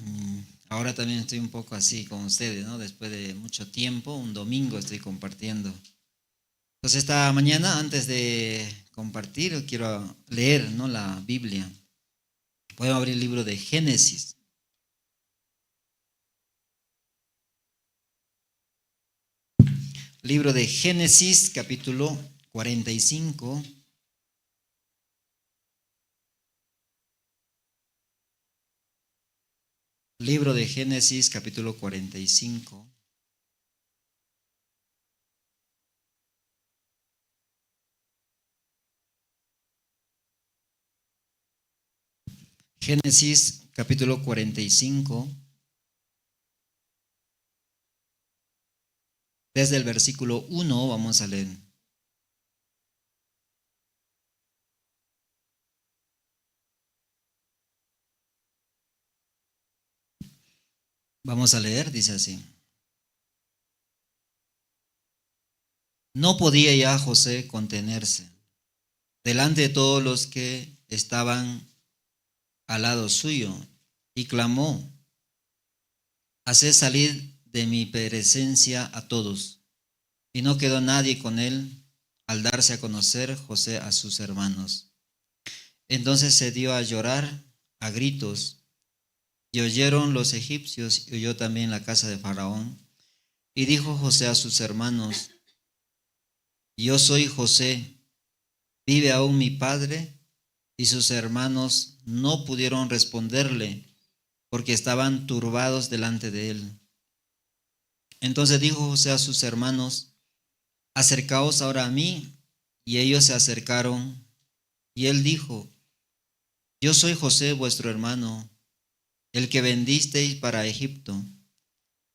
Ahora también estoy un poco así con ustedes, ¿no? Después de mucho tiempo, un domingo estoy compartiendo. Entonces esta mañana, antes de compartir, quiero leer, ¿no? La Biblia. Podemos abrir el libro de Génesis. Libro de Génesis, capítulo 45. Libro de Génesis, capítulo 45. Génesis, capítulo 45. Desde el versículo 1 vamos a leer. Vamos a leer, dice así. No podía ya José contenerse delante de todos los que estaban al lado suyo y clamó, haced salir de mi presencia a todos. Y no quedó nadie con él al darse a conocer José a sus hermanos. Entonces se dio a llorar a gritos. Y oyeron los egipcios y oyó también la casa de Faraón. Y dijo José a sus hermanos, yo soy José, ¿vive aún mi padre? Y sus hermanos no pudieron responderle, porque estaban turbados delante de él. Entonces dijo José a sus hermanos, acercaos ahora a mí. Y ellos se acercaron, y él dijo, yo soy José vuestro hermano, el que vendisteis para Egipto.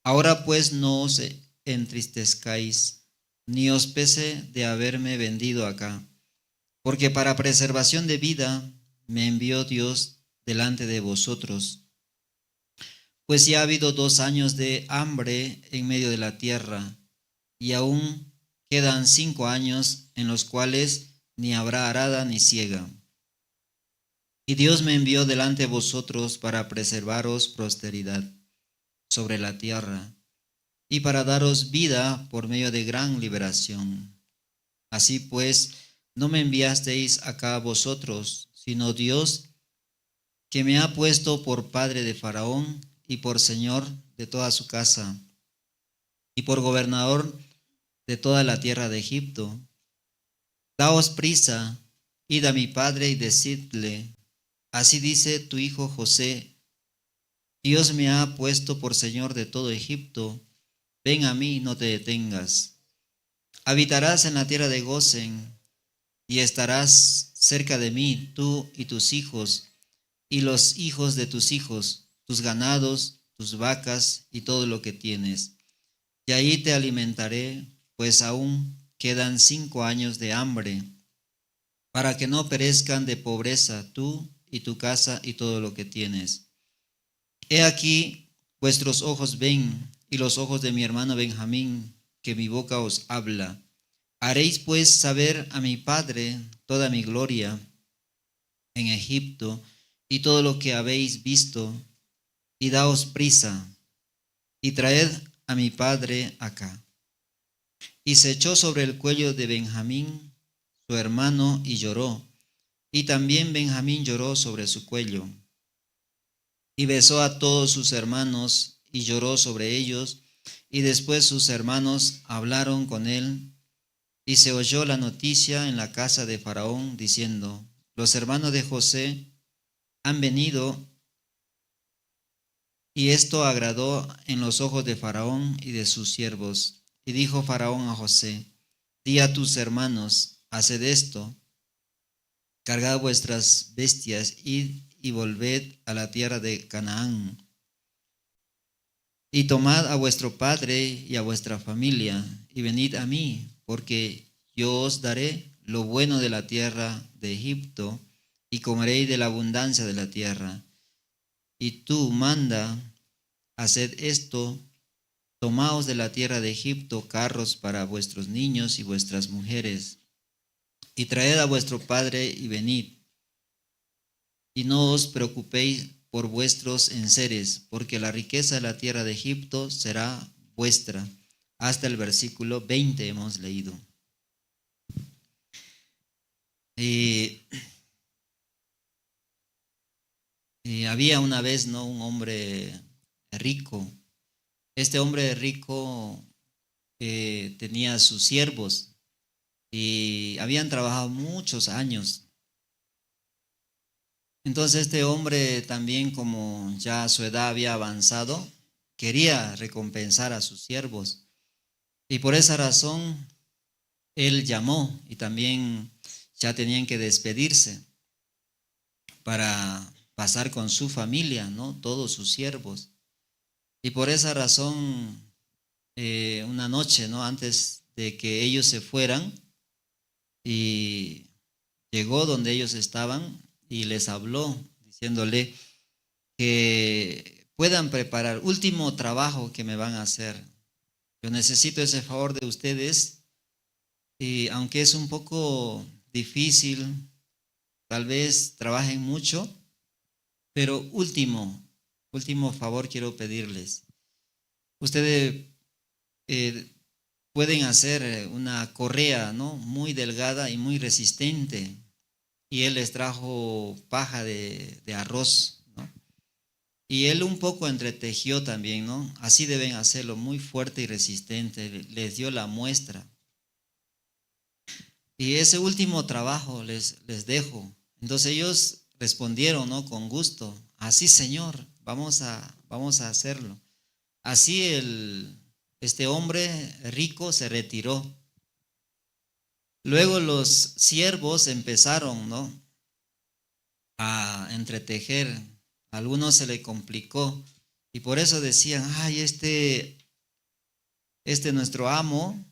Ahora pues no os entristezcáis, ni os pese de haberme vendido acá, porque para preservación de vida me envió Dios delante de vosotros. Pues ya ha habido 2 años de hambre en medio de la tierra, y aún quedan 5 años en los cuales ni habrá arada ni siega. Y Dios me envió delante de vosotros para preservaros prosperidad sobre la tierra, y para daros vida por medio de gran liberación. Así pues, no me enviasteis acá vosotros, sino Dios, que me ha puesto por padre de Faraón y por señor de toda su casa, y por gobernador de toda la tierra de Egipto. Daos prisa, id a mi padre y decidle, así dice tu hijo José, Dios me ha puesto por señor de todo Egipto, ven a mí, no te detengas. Habitarás en la tierra de Gosén, y estarás cerca de mí, tú y tus hijos, y los hijos de tus hijos, tus ganados, tus vacas y todo lo que tienes. Y ahí te alimentaré, pues aún quedan 5 años de hambre, para que no perezcan de pobreza tú y tu casa y todo lo que tienes. He aquí, vuestros ojos ven, y los ojos de mi hermano Benjamín, que mi boca os habla. Haréis pues saber a mi padre toda mi gloria en Egipto, y todo lo que habéis visto, y daos prisa, y traed a mi padre acá. Y se echó sobre el cuello de Benjamín, su hermano, y lloró. Y también Benjamín lloró sobre su cuello. Y besó a todos sus hermanos, y lloró sobre ellos. Y después sus hermanos hablaron con él, y se oyó la noticia en la casa de Faraón, diciendo, los hermanos de José han venido. Y esto agradó en los ojos de Faraón y de sus siervos. Y dijo Faraón a José, di a tus hermanos, haced esto, cargad vuestras bestias, id y volved a la tierra de Canaán. Y tomad a vuestro padre y a vuestra familia, y venid a mí, porque yo os daré lo bueno de la tierra de Egipto, y comeréis de la abundancia de la tierra. Y tú manda, haced esto, tomaos de la tierra de Egipto carros para vuestros niños y vuestras mujeres, y traed a vuestro padre y venid. Y no os preocupéis por vuestros enseres, porque la riqueza de la tierra de Egipto será vuestra. Hasta el versículo 20 hemos leído. Había una vez, ¿no?, un hombre rico. Este hombre rico tenía sus siervos y habían trabajado muchos años. Entonces este hombre también, como ya su edad había avanzado, quería recompensar a sus siervos. Y por esa razón él llamó, y también ya tenían que despedirse para pasar con su familia, ¿no?, todos sus siervos. Y por esa razón, una noche, ¿no?, antes de que ellos se fueran, y llegó donde ellos estaban y les habló, diciéndole que puedan preparar último trabajo que me van a hacer. Yo necesito ese favor de ustedes, y aunque es un poco difícil, tal vez trabajen mucho, pero último favor quiero pedirles. Ustedes pueden hacer una correa, ¿no?, muy delgada y muy resistente. Y él les trajo paja de arroz, ¿no? Y él un poco entretejió también, ¿no? Así deben hacerlo, muy fuerte y resistente. Les dio la muestra. Y ese último trabajo les dejo. Entonces ellos respondieron, ¿no?, con gusto. Así, Señor, vamos a hacerlo. Así este hombre rico se retiró. Luego los siervos empezaron, ¿no?, a entretejer. A algunos se le complicó y por eso decían, ay, este nuestro amo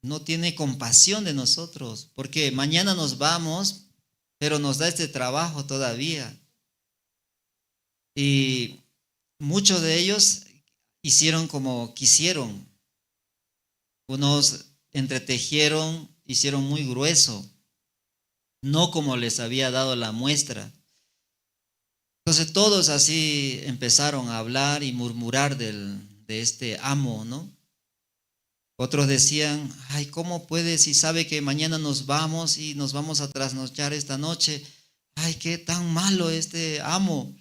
no tiene compasión de nosotros, porque mañana nos vamos, pero nos da este trabajo todavía. Y muchos de ellos hicieron como quisieron. Unos entretejieron, hicieron muy grueso, no como les había dado la muestra. Entonces todos así empezaron a hablar y murmurar de este amo, ¿no? Otros decían, ay, ¿cómo puede si sabe que mañana nos vamos y nos vamos a trasnochar esta noche? Ay, qué tan malo este amo.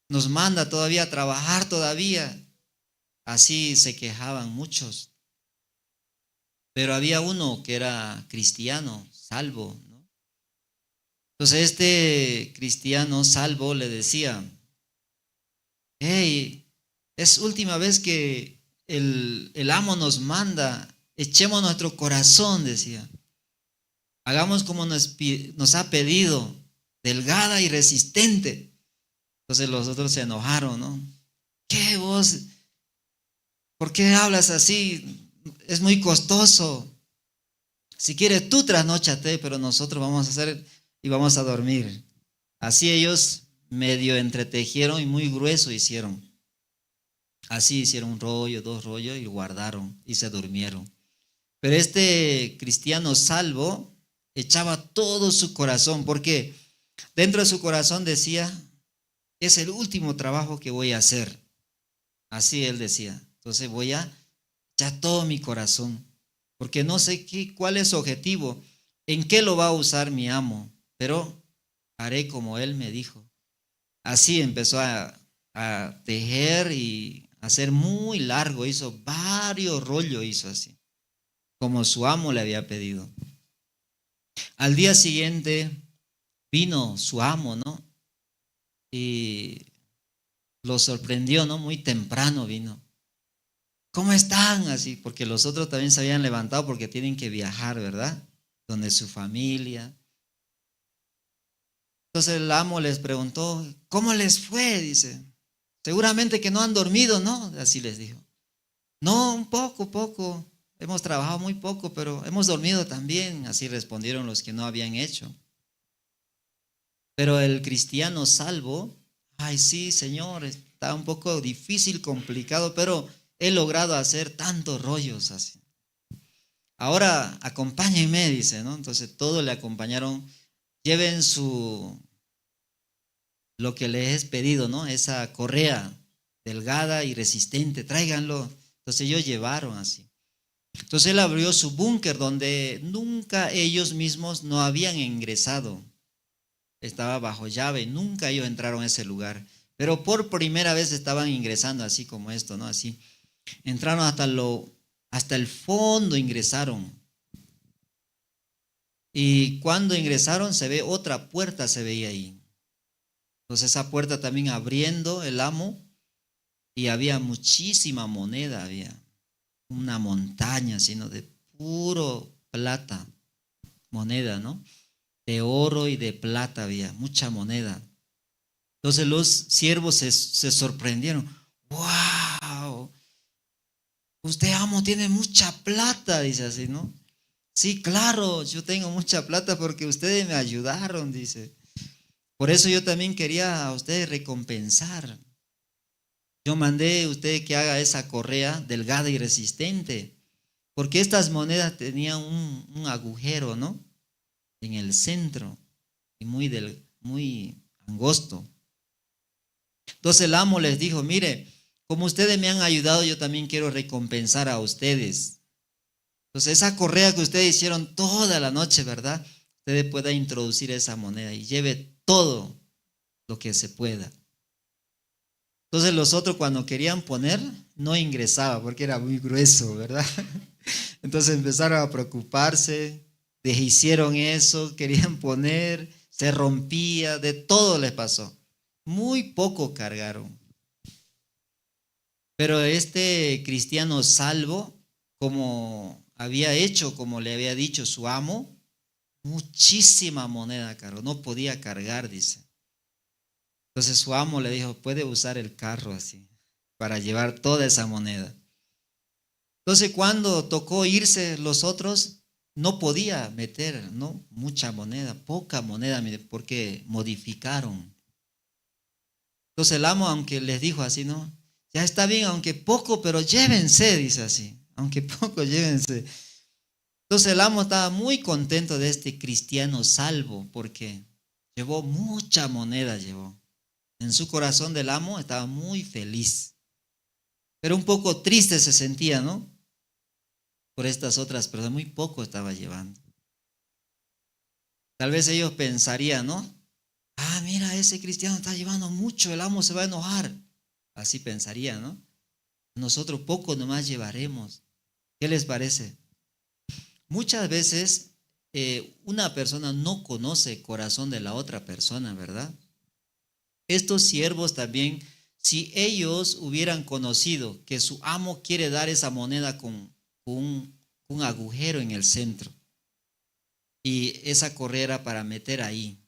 Nos manda todavía a trabajar todavía. Así se quejaban muchos. Pero había uno que era cristiano, salvo, ¿no? Entonces este cristiano salvo le decía, hey, es última vez que el amo nos manda, echemos nuestro corazón, decía. Hagamos como nos ha pedido, delgada y resistente. Entonces los otros se enojaron, ¿no? ¿Qué vos? ¿Por qué hablas así? Es muy costoso. Si quieres tú trasnóchate, pero nosotros vamos a hacer y vamos a dormir. Así ellos medio entretejieron y muy grueso hicieron. Así hicieron un rollo, 2 rollos y guardaron y se durmieron. Pero este cristiano salvo echaba todo su corazón, porque dentro de su corazón decía, es el último trabajo que voy a hacer. Así él decía. Entonces voy a echar todo mi corazón, porque no sé cuál es su objetivo, en qué lo va a usar mi amo, pero haré como él me dijo. Así empezó a tejer y hacer muy largo, hizo varios rollos, hizo así, como su amo le había pedido. Al día siguiente vino su amo, ¿no? Y lo sorprendió, ¿no? Muy temprano vino. ¿Cómo están? Así, porque los otros también se habían levantado porque tienen que viajar, ¿verdad? Donde su familia. Entonces el amo les preguntó, ¿cómo les fue? Dice, seguramente que no han dormido, ¿no? Así les dijo. No, un poco. Hemos trabajado muy poco, pero hemos dormido también. Así respondieron los que no habían hecho. Pero el cristiano salvo, ay sí, Señor, está un poco difícil, complicado, pero he logrado hacer tantos rollos así. Ahora acompáñenme, dice, ¿no? Entonces todos le acompañaron. Lleven lo que les he pedido, ¿no? Esa correa delgada y resistente, tráiganlo. Entonces ellos llevaron así. Entonces él abrió su búnker donde nunca ellos mismos no habían ingresado. Estaba bajo llave, nunca ellos entraron a ese lugar. Pero por primera vez estaban ingresando así como esto, ¿no? Así. Entraron hasta el fondo, ingresaron. Y cuando ingresaron se ve otra puerta, se veía ahí. Entonces esa puerta también abriendo el amo y había muchísima moneda, había una montaña, sino de puro plata, moneda, ¿no? De oro y de plata había, mucha moneda. Entonces los siervos se sorprendieron. ¡Wow! Usted, amo, tiene mucha plata, dice así, ¿no? Sí, claro, yo tengo mucha plata porque ustedes me ayudaron, dice. Por eso yo también quería a ustedes recompensar. Yo mandé a usted que haga esa correa delgada y resistente, porque estas monedas tenían un agujero, ¿no? En el centro y muy angosto. Entonces el amo les dijo, mire, como ustedes me han ayudado, yo también quiero recompensar a ustedes. Entonces esa correa que ustedes hicieron toda la noche, ¿verdad? Ustedes puedan introducir esa moneda y lleve todo lo que se pueda. Entonces los otros cuando querían poner, no ingresaba porque era muy grueso, ¿verdad? Entonces empezaron a preocuparse, hicieron eso, querían poner, se rompía, de todo les pasó. Muy poco cargaron. Pero este cristiano salvo, como había hecho, como le había dicho su amo, muchísima moneda cargó, no podía cargar, dice. Entonces su amo le dijo, puede usar el carro así, para llevar toda esa moneda. Entonces cuando tocó irse los otros, no podía meter, ¿no?, mucha moneda, poca moneda, porque modificaron. Entonces el amo, aunque les dijo así, ¿no?, ya está bien, aunque poco, pero llévense, dice así, aunque poco, llévense. Entonces el amo estaba muy contento de este cristiano salvo, porque llevó mucha moneda, llevó. En su corazón del amo estaba muy feliz, pero un poco triste se sentía, ¿no?, por estas otras personas, muy poco estaba llevando. Tal vez ellos pensarían, ¿no?, ah, mira, ese cristiano está llevando mucho, el amo se va a enojar. Así pensarían, ¿no? Nosotros poco nomás llevaremos. ¿Qué les parece? Muchas veces una persona no conoce el corazón de la otra persona, ¿verdad? Estos siervos también, si ellos hubieran conocido que su amo quiere dar esa moneda con un agujero en el centro y esa correa era para meter ahí,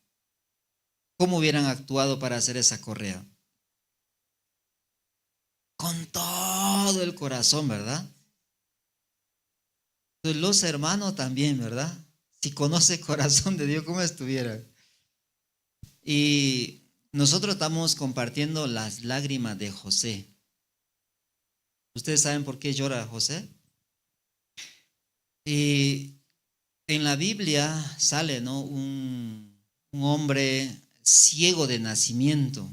¿cómo hubieran actuado para hacer esa correa? Con todo el corazón, ¿verdad? Entonces los hermanos también, ¿verdad? Si conoce el corazón de Dios, ¿cómo estuvieran? Y nosotros estamos compartiendo las lágrimas de José. ¿Ustedes saben por qué llora José? Y en la Biblia sale, ¿no?, un hombre ciego de nacimiento.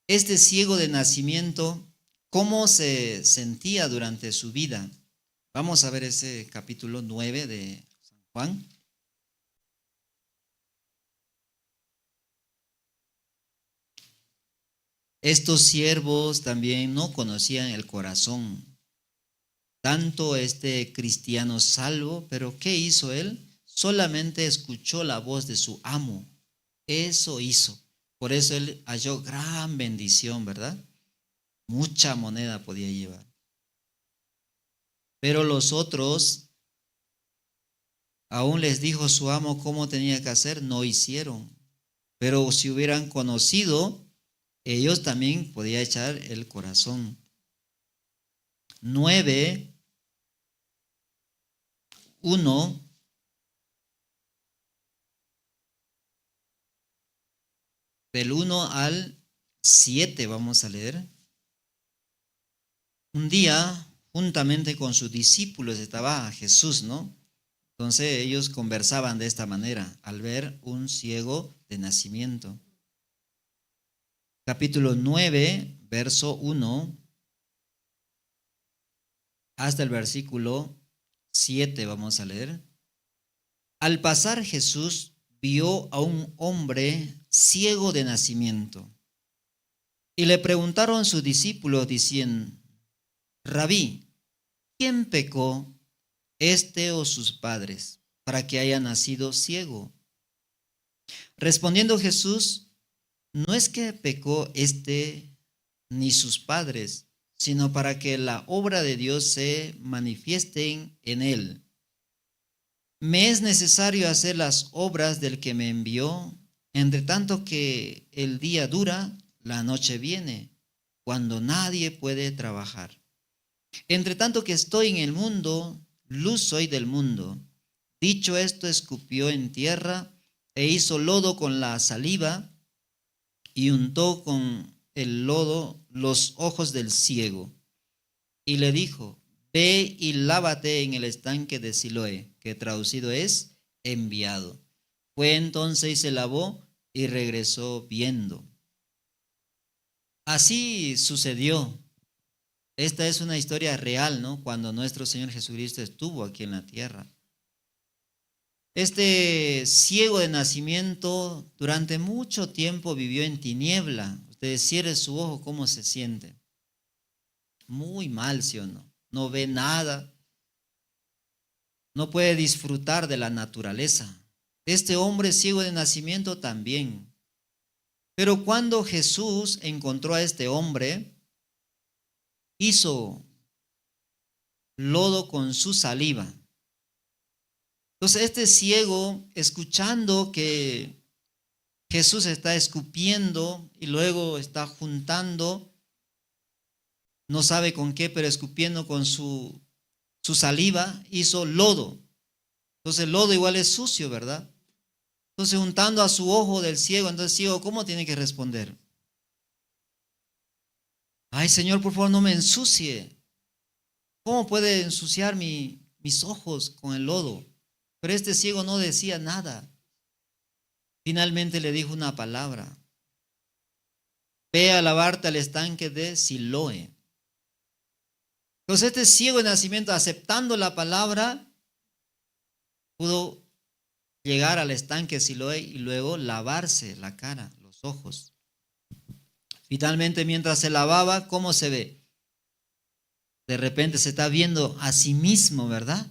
Este ciego de nacimiento, ¿cómo se sentía durante su vida? Vamos a ver ese capítulo 9 de San Juan. Estos siervos también no conocían el corazón, tanto este cristiano salvo, pero ¿qué hizo él? Solamente escuchó la voz de su amo. Eso hizo. Por eso él halló gran bendición, ¿verdad? Mucha moneda podía llevar. Pero los otros, aún les dijo su amo cómo tenía que hacer, no hicieron. Pero si hubieran conocido, ellos también podían echar el corazón. 9:1. Del 1 al 7 vamos a leer. Un día, juntamente con sus discípulos, estaba Jesús, ¿no? Entonces ellos conversaban de esta manera, al ver un ciego de nacimiento. Capítulo 9, verso 1, hasta el versículo 7 vamos a leer. Al pasar Jesús vio a un hombre ciego de nacimiento. Y le preguntaron sus discípulos diciendo, Rabí, ¿quién pecó, este o sus padres, para que haya nacido ciego? Respondiendo Jesús, no es que pecó este ni sus padres, sino para que la obra de Dios se manifieste en él. Me es necesario hacer las obras del que me envió, entre tanto que el día dura, la noche viene, cuando nadie puede trabajar. Entre tanto que estoy en el mundo, luz soy del mundo. Dicho esto, escupió en tierra e hizo lodo con la saliva y untó con el lodo los ojos del ciego. Y le dijo, ve y lávate en el estanque de Siloé, que traducido es enviado. Fue entonces y se lavó y regresó viendo. Así sucedió. Esta es una historia real, ¿no? Cuando nuestro Señor Jesucristo estuvo aquí en la tierra. Este ciego de nacimiento durante mucho tiempo vivió en tiniebla. Usted cierre su ojo, ¿cómo se siente? Muy mal, ¿sí o no? No ve nada. No puede disfrutar de la naturaleza. Este hombre ciego de nacimiento también. Pero cuando Jesús encontró a este hombre, hizo lodo con su saliva. Entonces este ciego, escuchando que Jesús está escupiendo y luego está juntando, no sabe con qué, pero escupiendo con su saliva, hizo lodo. Entonces el lodo igual es sucio, ¿verdad? Entonces juntando a su ojo del ciego, entonces ciego, ¿cómo tiene que responder? Ay, Señor, por favor, no me ensucie. ¿Cómo puede ensuciar mis ojos con el lodo? Pero este ciego no decía nada. Finalmente le dijo una palabra. Ve a lavarte al estanque de Siloé. Entonces este ciego de nacimiento, aceptando la palabra, pudo llegar al estanque de Siloé y luego lavarse la cara, los ojos. Finalmente, mientras se lavaba, ¿cómo se ve? De repente se está viendo a sí mismo, ¿verdad?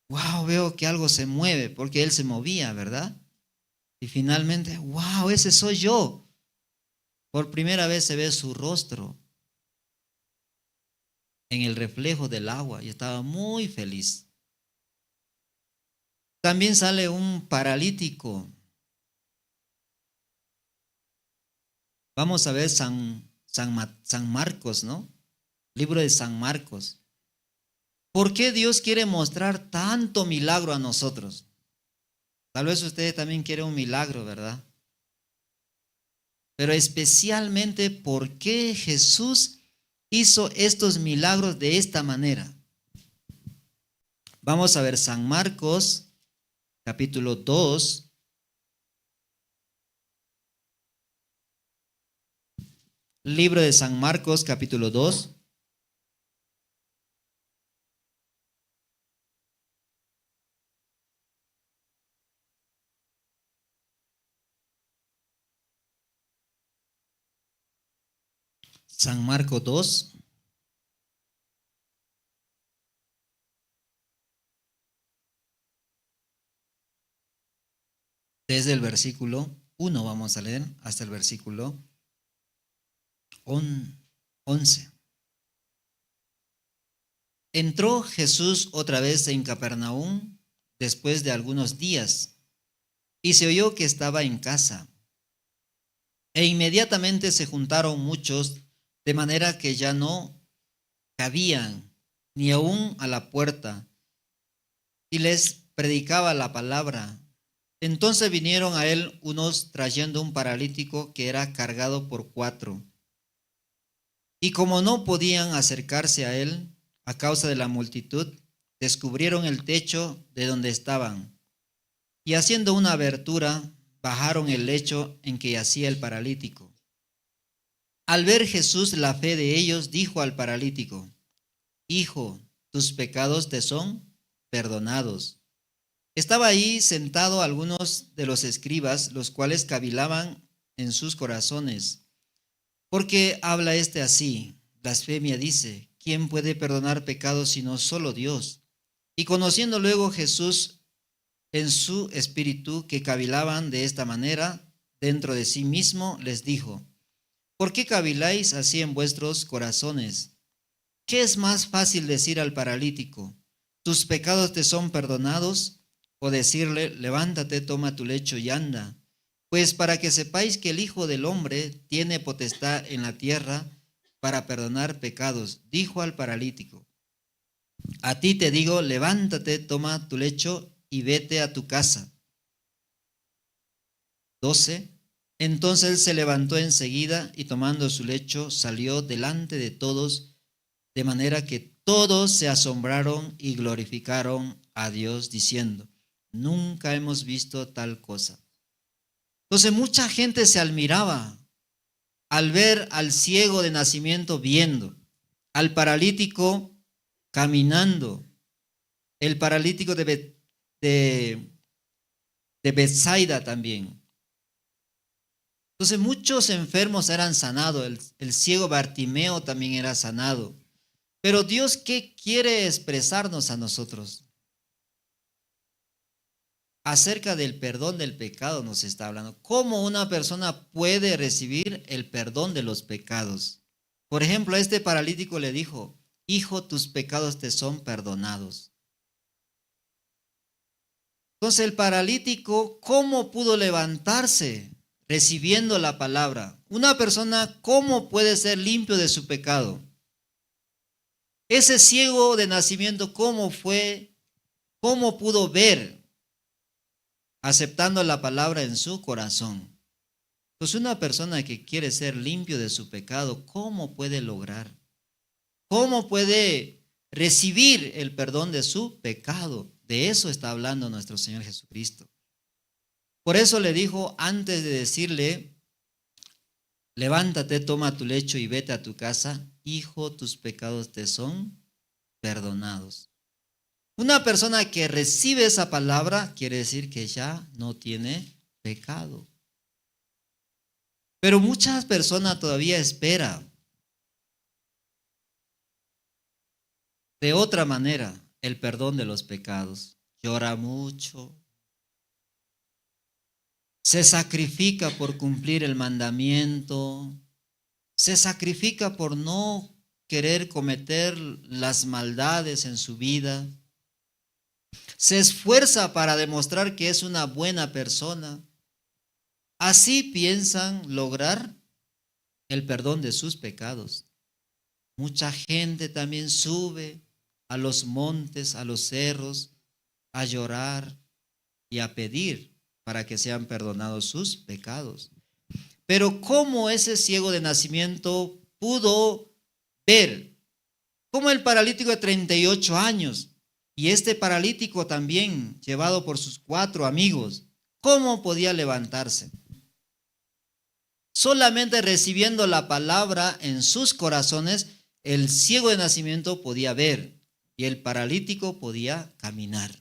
Wow, veo que algo se mueve, porque él se movía, ¿verdad? Y finalmente, wow, ese soy yo. Por primera vez se ve su rostro en el reflejo del agua y estaba muy feliz. También sale un paralítico. Vamos a ver San Marcos, ¿no? Libro de San Marcos. ¿Por qué Dios quiere mostrar tanto milagro a nosotros? Tal vez usted también quiere un milagro, ¿verdad? Pero especialmente, ¿por qué Jesús hizo estos milagros de esta manera? Vamos a ver San Marcos, capítulo 2. Libro de San Marcos, capítulo 2. San Marcos 2. Desde el versículo 1 vamos a leer hasta el versículo 11. Entró Jesús otra vez en Capernaum después de algunos días y se oyó que estaba en casa. E inmediatamente se juntaron muchos, de manera que ya no cabían ni aún a la puerta, y les predicaba la palabra. Entonces vinieron a él unos trayendo un paralítico que era cargado por 4. Y como no podían acercarse a él a causa de la multitud, descubrieron el techo de donde estaban, y haciendo una abertura, bajaron el lecho en que yacía el paralítico. Al ver Jesús la fe de ellos, dijo al paralítico: Hijo, tus pecados te son perdonados. Estaba ahí sentado algunos de los escribas, los cuales cavilaban en sus corazones. ¿Por qué habla este así? Blasfemia dice. ¿Quién puede perdonar pecados sino solo Dios? Y conociendo luego Jesús en su espíritu que cavilaban de esta manera dentro de sí mismo, les dijo: ¿Por qué caviláis así en vuestros corazones? ¿Qué es más fácil decir al paralítico: tus pecados te son perdonados? O decirle: levántate, toma tu lecho y anda. Pues para que sepáis que el Hijo del Hombre tiene potestad en la tierra para perdonar pecados, dijo al paralítico: a ti te digo, levántate, toma tu lecho y vete a tu casa. 12. Entonces él se levantó enseguida y tomando su lecho salió delante de todos, de manera que todos se asombraron y glorificaron a Dios diciendo: nunca hemos visto tal cosa. Entonces mucha gente se admiraba al ver al ciego de nacimiento viendo, al paralítico caminando, el paralítico de Betsaida también. Entonces muchos enfermos eran sanados, el ciego Bartimeo también era sanado. Pero Dios, ¿qué quiere expresarnos a nosotros? Acerca del perdón del pecado nos está hablando. ¿Cómo una persona puede recibir el perdón de los pecados? Por ejemplo, a este paralítico le dijo: hijo, tus pecados te son perdonados. Entonces el paralítico, ¿cómo pudo levantarse recibiendo la palabra? Una persona, ¿cómo puede ser limpio de su pecado? Ese ciego de nacimiento, ¿cómo fue? ¿Cómo pudo ver aceptando la palabra en su corazón? Pues una persona que quiere ser limpio de su pecado, ¿cómo puede lograr? ¿Cómo puede recibir el perdón de su pecado? De eso está hablando nuestro Señor Jesucristo. Por eso le dijo, antes de decirle, levántate, toma tu lecho y vete a tu casa, hijo, tus pecados te son perdonados. Una persona que recibe esa palabra quiere decir que ya no tiene pecado. Pero muchas personas todavía esperan de otra manera el perdón de los pecados. Llora mucho, se sacrifica por cumplir el mandamiento, se sacrifica por no querer cometer las maldades en su vida, se esfuerza para demostrar que es una buena persona. Así piensan lograr el perdón de sus pecados. Mucha gente también sube a los montes, a los cerros, a llorar y a pedir para que sean perdonados sus pecados. Pero ¿cómo ese ciego de nacimiento pudo ver? Como el paralítico de 38 años y este paralítico también llevado por sus 4 amigos, ¿cómo podía levantarse? Solamente recibiendo la palabra en sus corazones, el ciego de nacimiento podía ver y el paralítico podía caminar.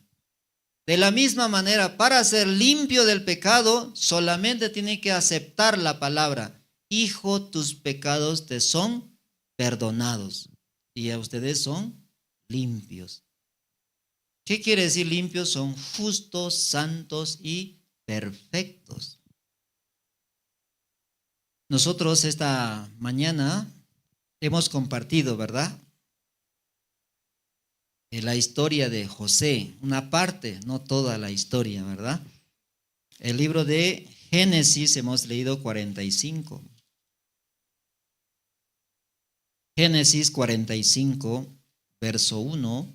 De la misma manera, para ser limpio del pecado, solamente tiene que aceptar la palabra. Hijo, tus pecados te son perdonados. Y a ustedes son limpios. ¿Qué quiere decir limpios? Son justos, santos y perfectos. Nosotros esta mañana hemos compartido, ¿verdad?, la historia de José, una parte, no toda la historia, ¿verdad? El libro de Génesis hemos leído 45. Génesis 45, verso 1.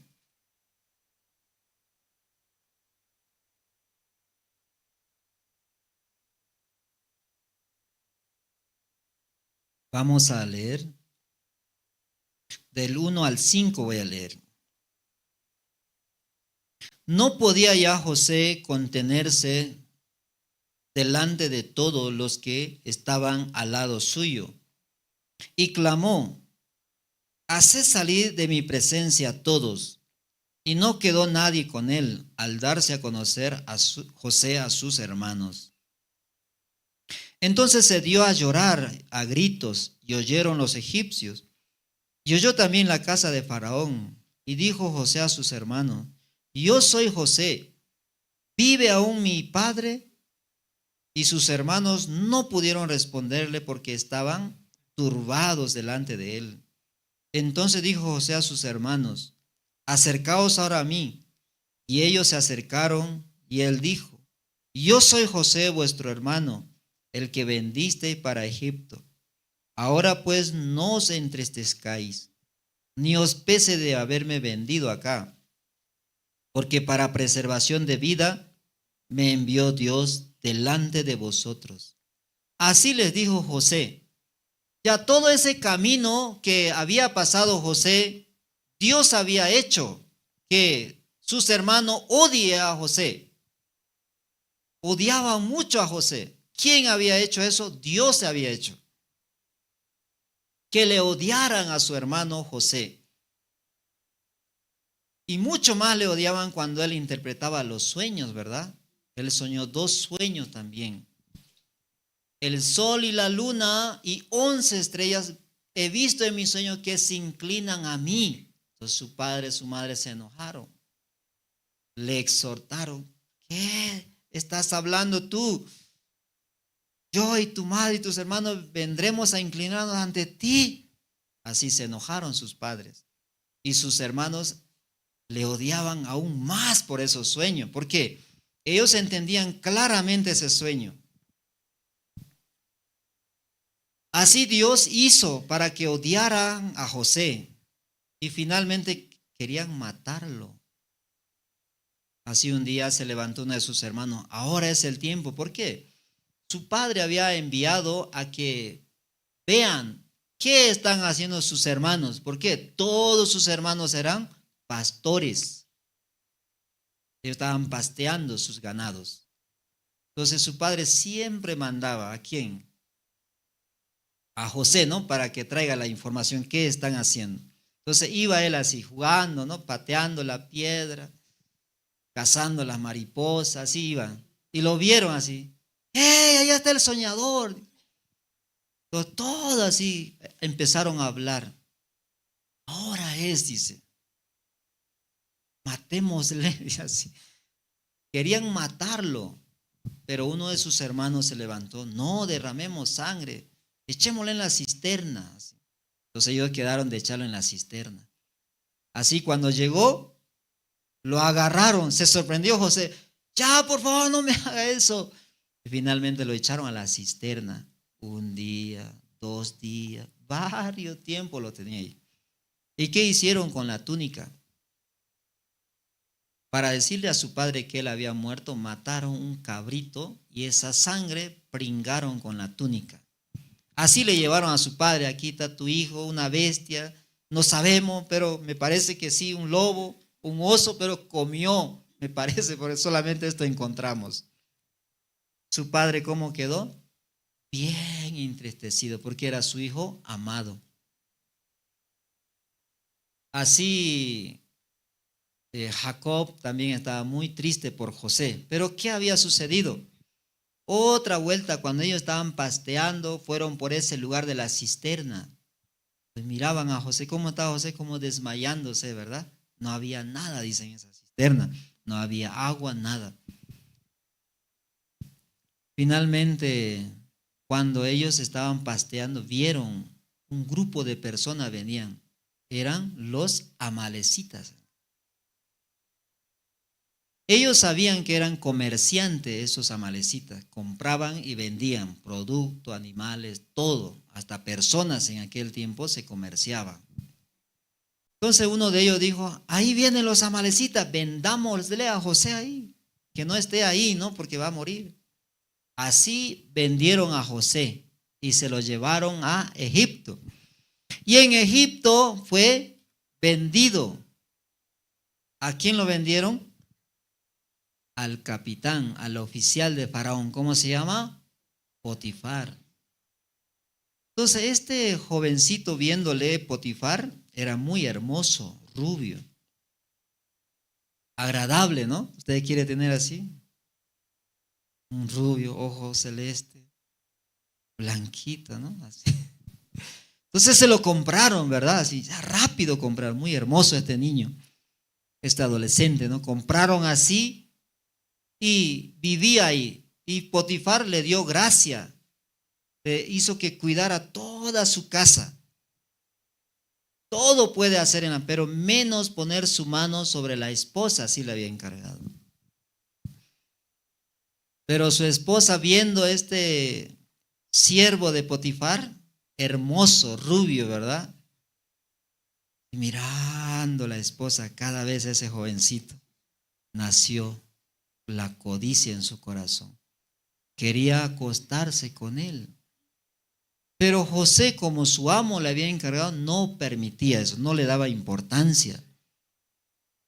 Vamos a leer. Del 1 al 5 voy a leer. No podía ya José contenerse delante de todos los que estaban al lado suyo, y clamó: haced salir de mi presencia a todos. Y no quedó nadie con él al darse a conocer a José a sus hermanos. Entonces se dio a llorar a gritos, y oyeron los egipcios, y oyó también la casa de Faraón. Y dijo José a sus hermanos: yo soy José, ¿vive aún mi padre? Y sus hermanos no pudieron responderle porque estaban turbados delante de él. Entonces dijo José a sus hermanos: acercaos ahora a mí. Y ellos se acercaron, y él dijo: yo soy José vuestro hermano, el que vendiste para Egipto. Ahora pues no os entristezcáis, ni os pese de haberme vendido acá, porque para preservación de vida me envió Dios delante de vosotros. Así les dijo José. Ya todo ese camino que había pasado José, Dios había hecho que sus hermanos odien a José. Odiaban mucho a José. ¿Quién había hecho eso? Dios se había hecho. Que le odiaran a su hermano José. Y mucho más le odiaban cuando él interpretaba los sueños, ¿verdad? Él soñó 2 sueños también. El sol y la luna y 11 estrellas he visto en mi sueño que se inclinan a mí. Entonces su padre y su madre se enojaron. Le exhortaron: ¿qué estás hablando tú? Yo y tu madre y tus hermanos vendremos a inclinarnos ante ti. Así se enojaron sus padres. Y sus hermanos le odiaban aún más por esos sueños. ¿Por qué? Ellos entendían claramente ese sueño. Así Dios hizo para que odiaran a José y finalmente querían matarlo. Así un día se levantó uno de sus hermanos. Ahora es el tiempo. ¿Por qué? Su padre había enviado a que vean qué están haciendo sus hermanos. ¿Por qué? Todos sus hermanos eran pastores. Ellos estaban pasteando sus ganados. Entonces su padre siempre mandaba ¿a quién? A José, ¿no? Para que traiga la información, qué están haciendo. Entonces iba él así, jugando, ¿no? Pateando la piedra, cazando las mariposas, así iban. Y lo vieron así. ¡Hey, allá está el soñador! Entonces, todo así empezaron a hablar. Ahora es, dice. Matémosle, dice así. Querían matarlo, pero uno de sus hermanos se levantó. No, derramemos sangre. Echémosle en la cisterna. Entonces ellos quedaron de echarlo en la cisterna. Así cuando llegó, lo agarraron. Se sorprendió José. Ya, por favor, no me haga eso. Y finalmente lo echaron a la cisterna. Un día, 2 días, varios tiempos lo tenía ahí. ¿Y qué hicieron con la túnica? Para decirle a su padre que él había muerto, mataron un cabrito y esa sangre pringaron con la túnica. Así le llevaron a su padre, aquí está tu hijo, una bestia, no sabemos, pero me parece que sí, un lobo, un oso, pero comió, me parece, porque solamente esto encontramos. Su padre, ¿cómo quedó? Bien entristecido, porque era su hijo amado. Así Jacob también estaba muy triste por José, pero ¿qué había sucedido? Otra vuelta, cuando ellos estaban pasteando, fueron por ese lugar de la cisterna. Pues miraban a José, ¿cómo estaba José? Como desmayándose, ¿verdad? No había nada, dicen, en esa cisterna. No había agua, nada. Finalmente, cuando ellos estaban pasteando, vieron un grupo de personas venían. Eran los amalecitas. Ellos sabían que eran comerciantes esos amalecitas, compraban y vendían productos, animales, todo, hasta personas en aquel tiempo se comerciaban. Entonces uno de ellos dijo, ahí vienen los amalecitas, vendámosle a José ahí, que no esté ahí, ¿no? Porque va a morir. Así vendieron a José y se lo llevaron a Egipto. Y en Egipto fue vendido. ¿A quién lo vendieron? Al capitán, al oficial de Faraón. ¿Cómo se llama? Potifar. Entonces este jovencito viéndole Potifar era muy hermoso, rubio, agradable, ¿no? ¿Usted quiere tener así? Un rubio, ojo celeste, blanquito, ¿no? Así. Entonces se lo compraron, ¿verdad? Así, ya rápido compraron, muy hermoso este niño, este adolescente, ¿no? Compraron así. Y vivía ahí. Y Potifar le dio gracia. Le hizo que cuidara toda su casa. Todo puede hacer pero menos poner su mano sobre la esposa, así le había encargado. Pero su esposa, viendo este siervo de Potifar, hermoso, rubio, ¿verdad? Y mirando la esposa, cada vez ese jovencito, nació la codicia en su corazón. Quería acostarse con él. Pero José, como su amo le había encargado, no permitía eso, no le daba importancia.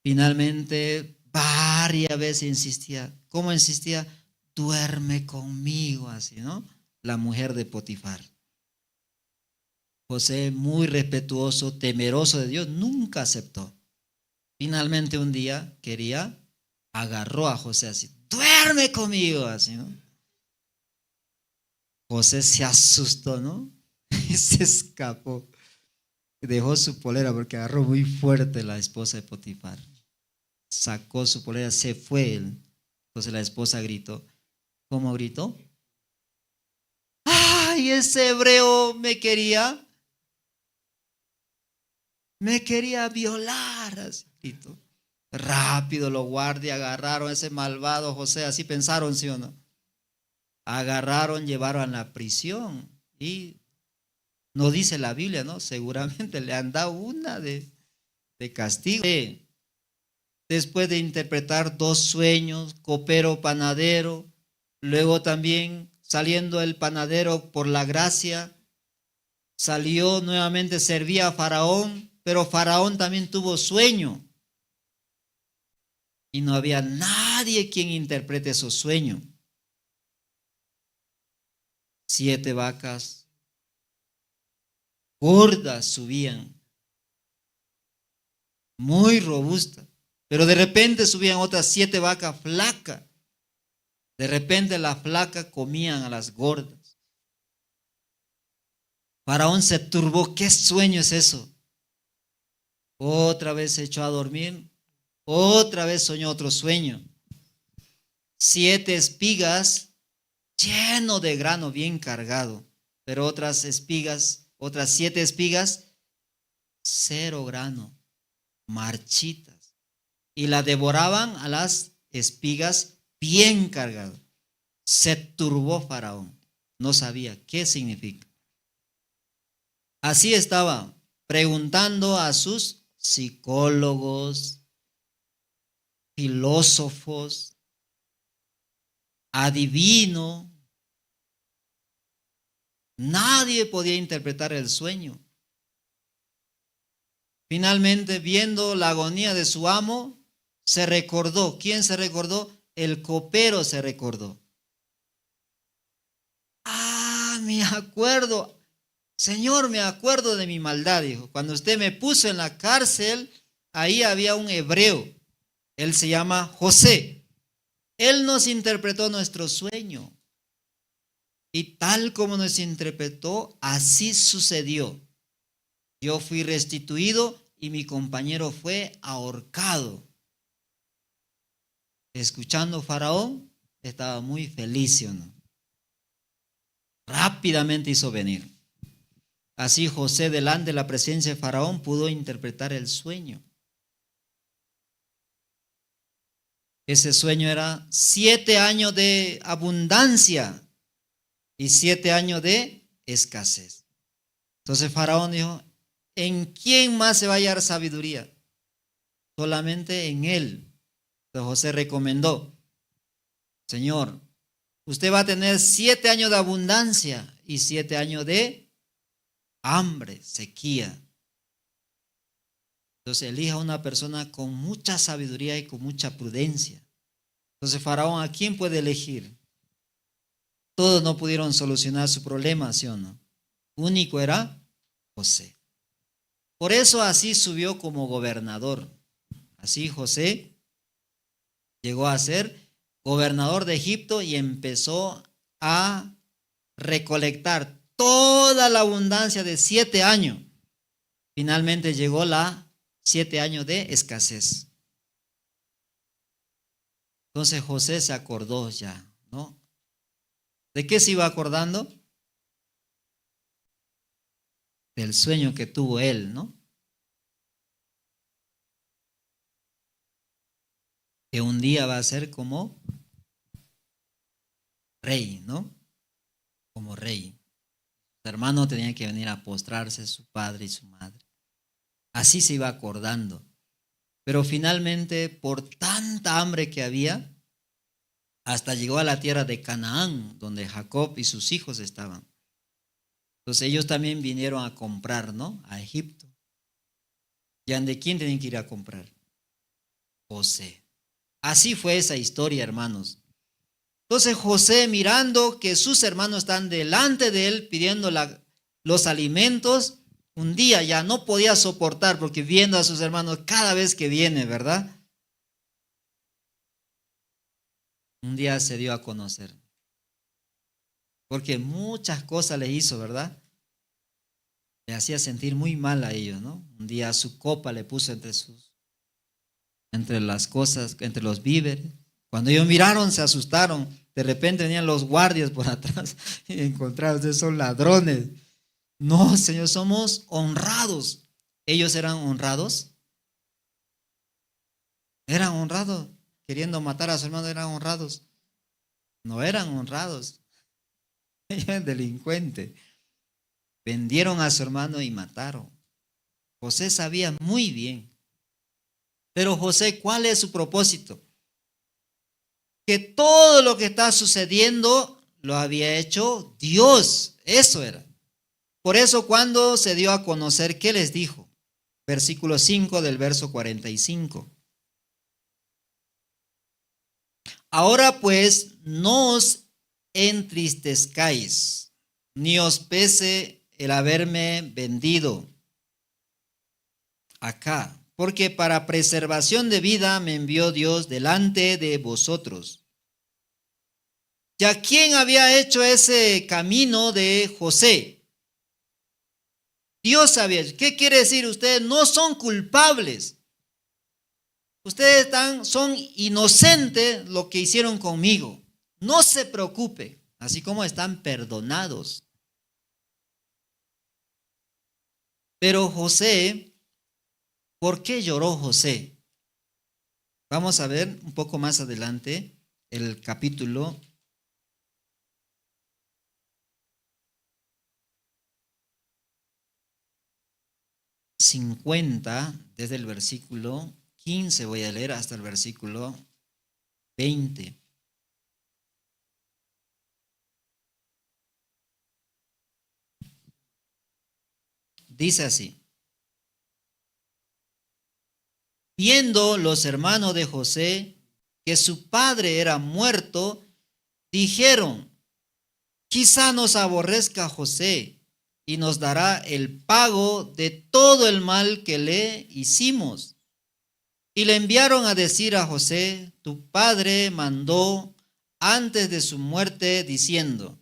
Finalmente, varias veces insistía. ¿Cómo insistía? Duerme conmigo, así, ¿no? La mujer de Potifar. José, muy respetuoso, temeroso de Dios, nunca aceptó. Finalmente un día agarró a José así, duerme conmigo, así, ¿no? José se asustó, ¿no? Y se escapó. Dejó su polera porque agarró muy fuerte la esposa de Potifar. Sacó su polera, se fue él. Entonces la esposa gritó. ¿Cómo gritó? ¡Ay, ese hebreo me quería violar! Así gritó. Rápido los guardias agarraron a ese malvado José, así pensaron, ¿sí o no? Agarraron, llevaron a la prisión y no dice la Biblia, ¿no? Seguramente le han dado una de castigo. Después de interpretar 2 sueños, copero, panadero, luego también saliendo el panadero por la gracia, salió nuevamente, servía a Faraón, pero Faraón también tuvo sueño. Y no había nadie quien interprete esos sueños. 7 vacas gordas subían, muy robustas, pero de repente subían otras 7 vacas flacas. De repente las flacas comían a las gordas. Faraón se turbó. ¿Qué sueño es eso? Otra vez se echó a dormir. Otra vez soñó otro sueño. 7 espigas lleno de grano bien cargado, pero otras 7 espigas, 0 grano, marchitas. Y la devoraban a las espigas bien cargadas. Se turbó Faraón. No sabía qué significa. Así estaba preguntando a sus psicólogos, filósofos, adivino. Nadie podía interpretar el sueño. Finalmente, viendo la agonía de su amo, se recordó. ¿Quién se recordó? El copero se recordó. Me acuerdo. Señor, me acuerdo de mi maldad, dijo. Cuando usted me puso en la cárcel, ahí había un hebreo. Él se llama José. Él nos interpretó nuestro sueño. Y tal como nos interpretó, así sucedió. Yo fui restituido y mi compañero fue ahorcado. Escuchando Faraón, estaba muy feliz, ¿sí o no? Rápidamente hizo venir. Así José, delante de la presencia de Faraón, pudo interpretar el sueño. Ese sueño era 7 años de abundancia y 7 años de escasez. Entonces Faraón dijo, ¿en quién más se va a hallar sabiduría? Solamente en él. Entonces José recomendó, Señor, usted va a tener 7 años de abundancia y 7 años de hambre, sequía. Entonces elija a una persona con mucha sabiduría y con mucha prudencia. Entonces Faraón, ¿a quién puede elegir? Todos no pudieron solucionar su problema, ¿sí o no? Único era José. Por eso así subió como gobernador. Así José llegó a ser gobernador de Egipto y empezó a recolectar toda la abundancia de 7 años. Finalmente llegó la 7 años de escasez. Entonces José se acordó ya, ¿no? ¿De qué se iba acordando? Del sueño que tuvo él, ¿no? Que un día va a ser como rey, ¿no? Como rey. Su hermano tenía que venir a postrarse, su padre y su madre. Así se iba acordando. Pero finalmente, por tanta hambre que había, hasta llegó a la tierra de Canaán, donde Jacob y sus hijos estaban. Entonces ellos también vinieron a comprar, ¿no? A Egipto. ¿Y de quién tenían que ir a comprar? José. Así fue esa historia, hermanos. Entonces José, mirando que sus hermanos están delante de él pidiendo los alimentos, un día ya no podía soportar porque viendo a sus hermanos cada vez que viene, ¿verdad? Un día se dio a conocer. Porque muchas cosas les hizo, ¿verdad? Le hacía sentir muy mal a ellos, ¿no? Un día su copa le puso entre las cosas, entre los víveres. Cuando ellos miraron, se asustaron. De repente venían los guardias por atrás y encontraron, ustedes son ladrones. No, Señor, somos honrados. ¿Ellos eran honrados? Eran honrados, queriendo matar a su hermano, eran honrados. No eran honrados, eran delincuentes. Vendieron a su hermano y mataron. José sabía muy bien. Pero José, ¿cuál es su propósito? Que todo lo que está sucediendo lo había hecho Dios. Eso era. Por eso cuando se dio a conocer, ¿qué les dijo? Versículo 5 del verso 45. Ahora pues no os entristezcáis, ni os pese el haberme vendido acá, porque para preservación de vida me envió Dios delante de vosotros. ¿Ya quién había hecho ese camino de José? Dios sabía. ¿Qué quiere decir? Ustedes no son culpables. Ustedes son inocentes lo que hicieron conmigo. No se preocupe, así como están perdonados. Pero José, ¿por qué lloró José? Vamos a ver un poco más adelante el capítulo 50, desde el versículo 15 voy a leer hasta el versículo 20. Dice así: viendo los hermanos de José que su padre era muerto, dijeron: quizá nos aborrezca José y nos dará el pago de todo el mal que le hicimos. Y le enviaron a decir a José: tu padre mandó antes de su muerte diciendo: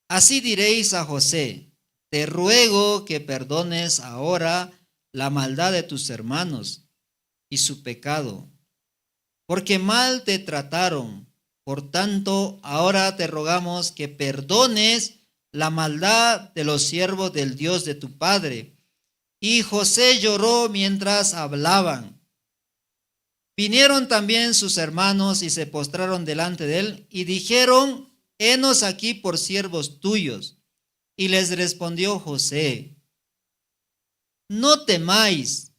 así diréis a José, te ruego que perdones ahora la maldad de tus hermanos y su pecado, porque mal te trataron. Por tanto, ahora te rogamos que perdones la maldad de los siervos del Dios de tu padre. Y José lloró mientras hablaban. Vinieron también sus hermanos y se postraron delante de él y dijeron: henos aquí por siervos tuyos. Y les respondió José: no temáis,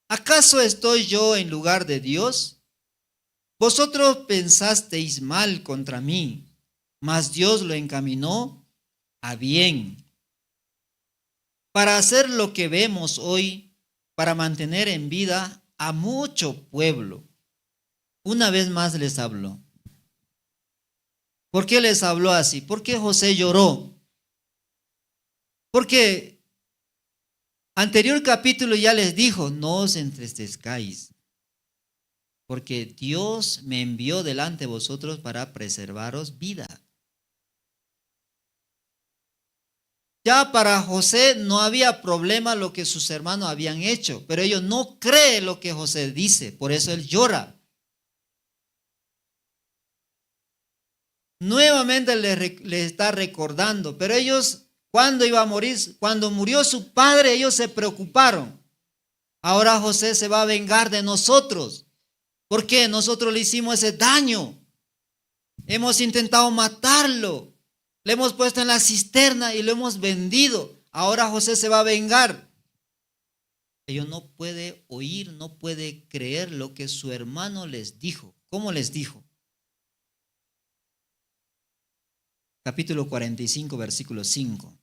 ¿acaso estoy yo en lugar de Dios? Vosotros pensasteis mal contra mí, mas Dios lo encaminó a bien, para hacer lo que vemos hoy, para mantener en vida a mucho pueblo. Una vez más les habló. ¿Por qué les habló así? ¿Por qué José lloró? Porque anterior capítulo ya les dijo: no os entristezcáis, porque Dios me envió delante de vosotros para preservaros vida. Ya para José no había problema lo que sus hermanos habían hecho, pero ellos no creen lo que José dice, por eso él llora. Nuevamente le está recordando, pero ellos, cuando iba a morir, cuando murió su padre, ellos se preocuparon. Ahora José se va a vengar de nosotros, porque nosotros le hicimos ese daño. Hemos intentado matarlo, le hemos puesto en la cisterna y lo hemos vendido. Ahora José se va a vengar. Ellos no pueden oír, no pueden creer lo que su hermano les dijo. ¿Cómo les dijo? Capítulo 45, versículo 5.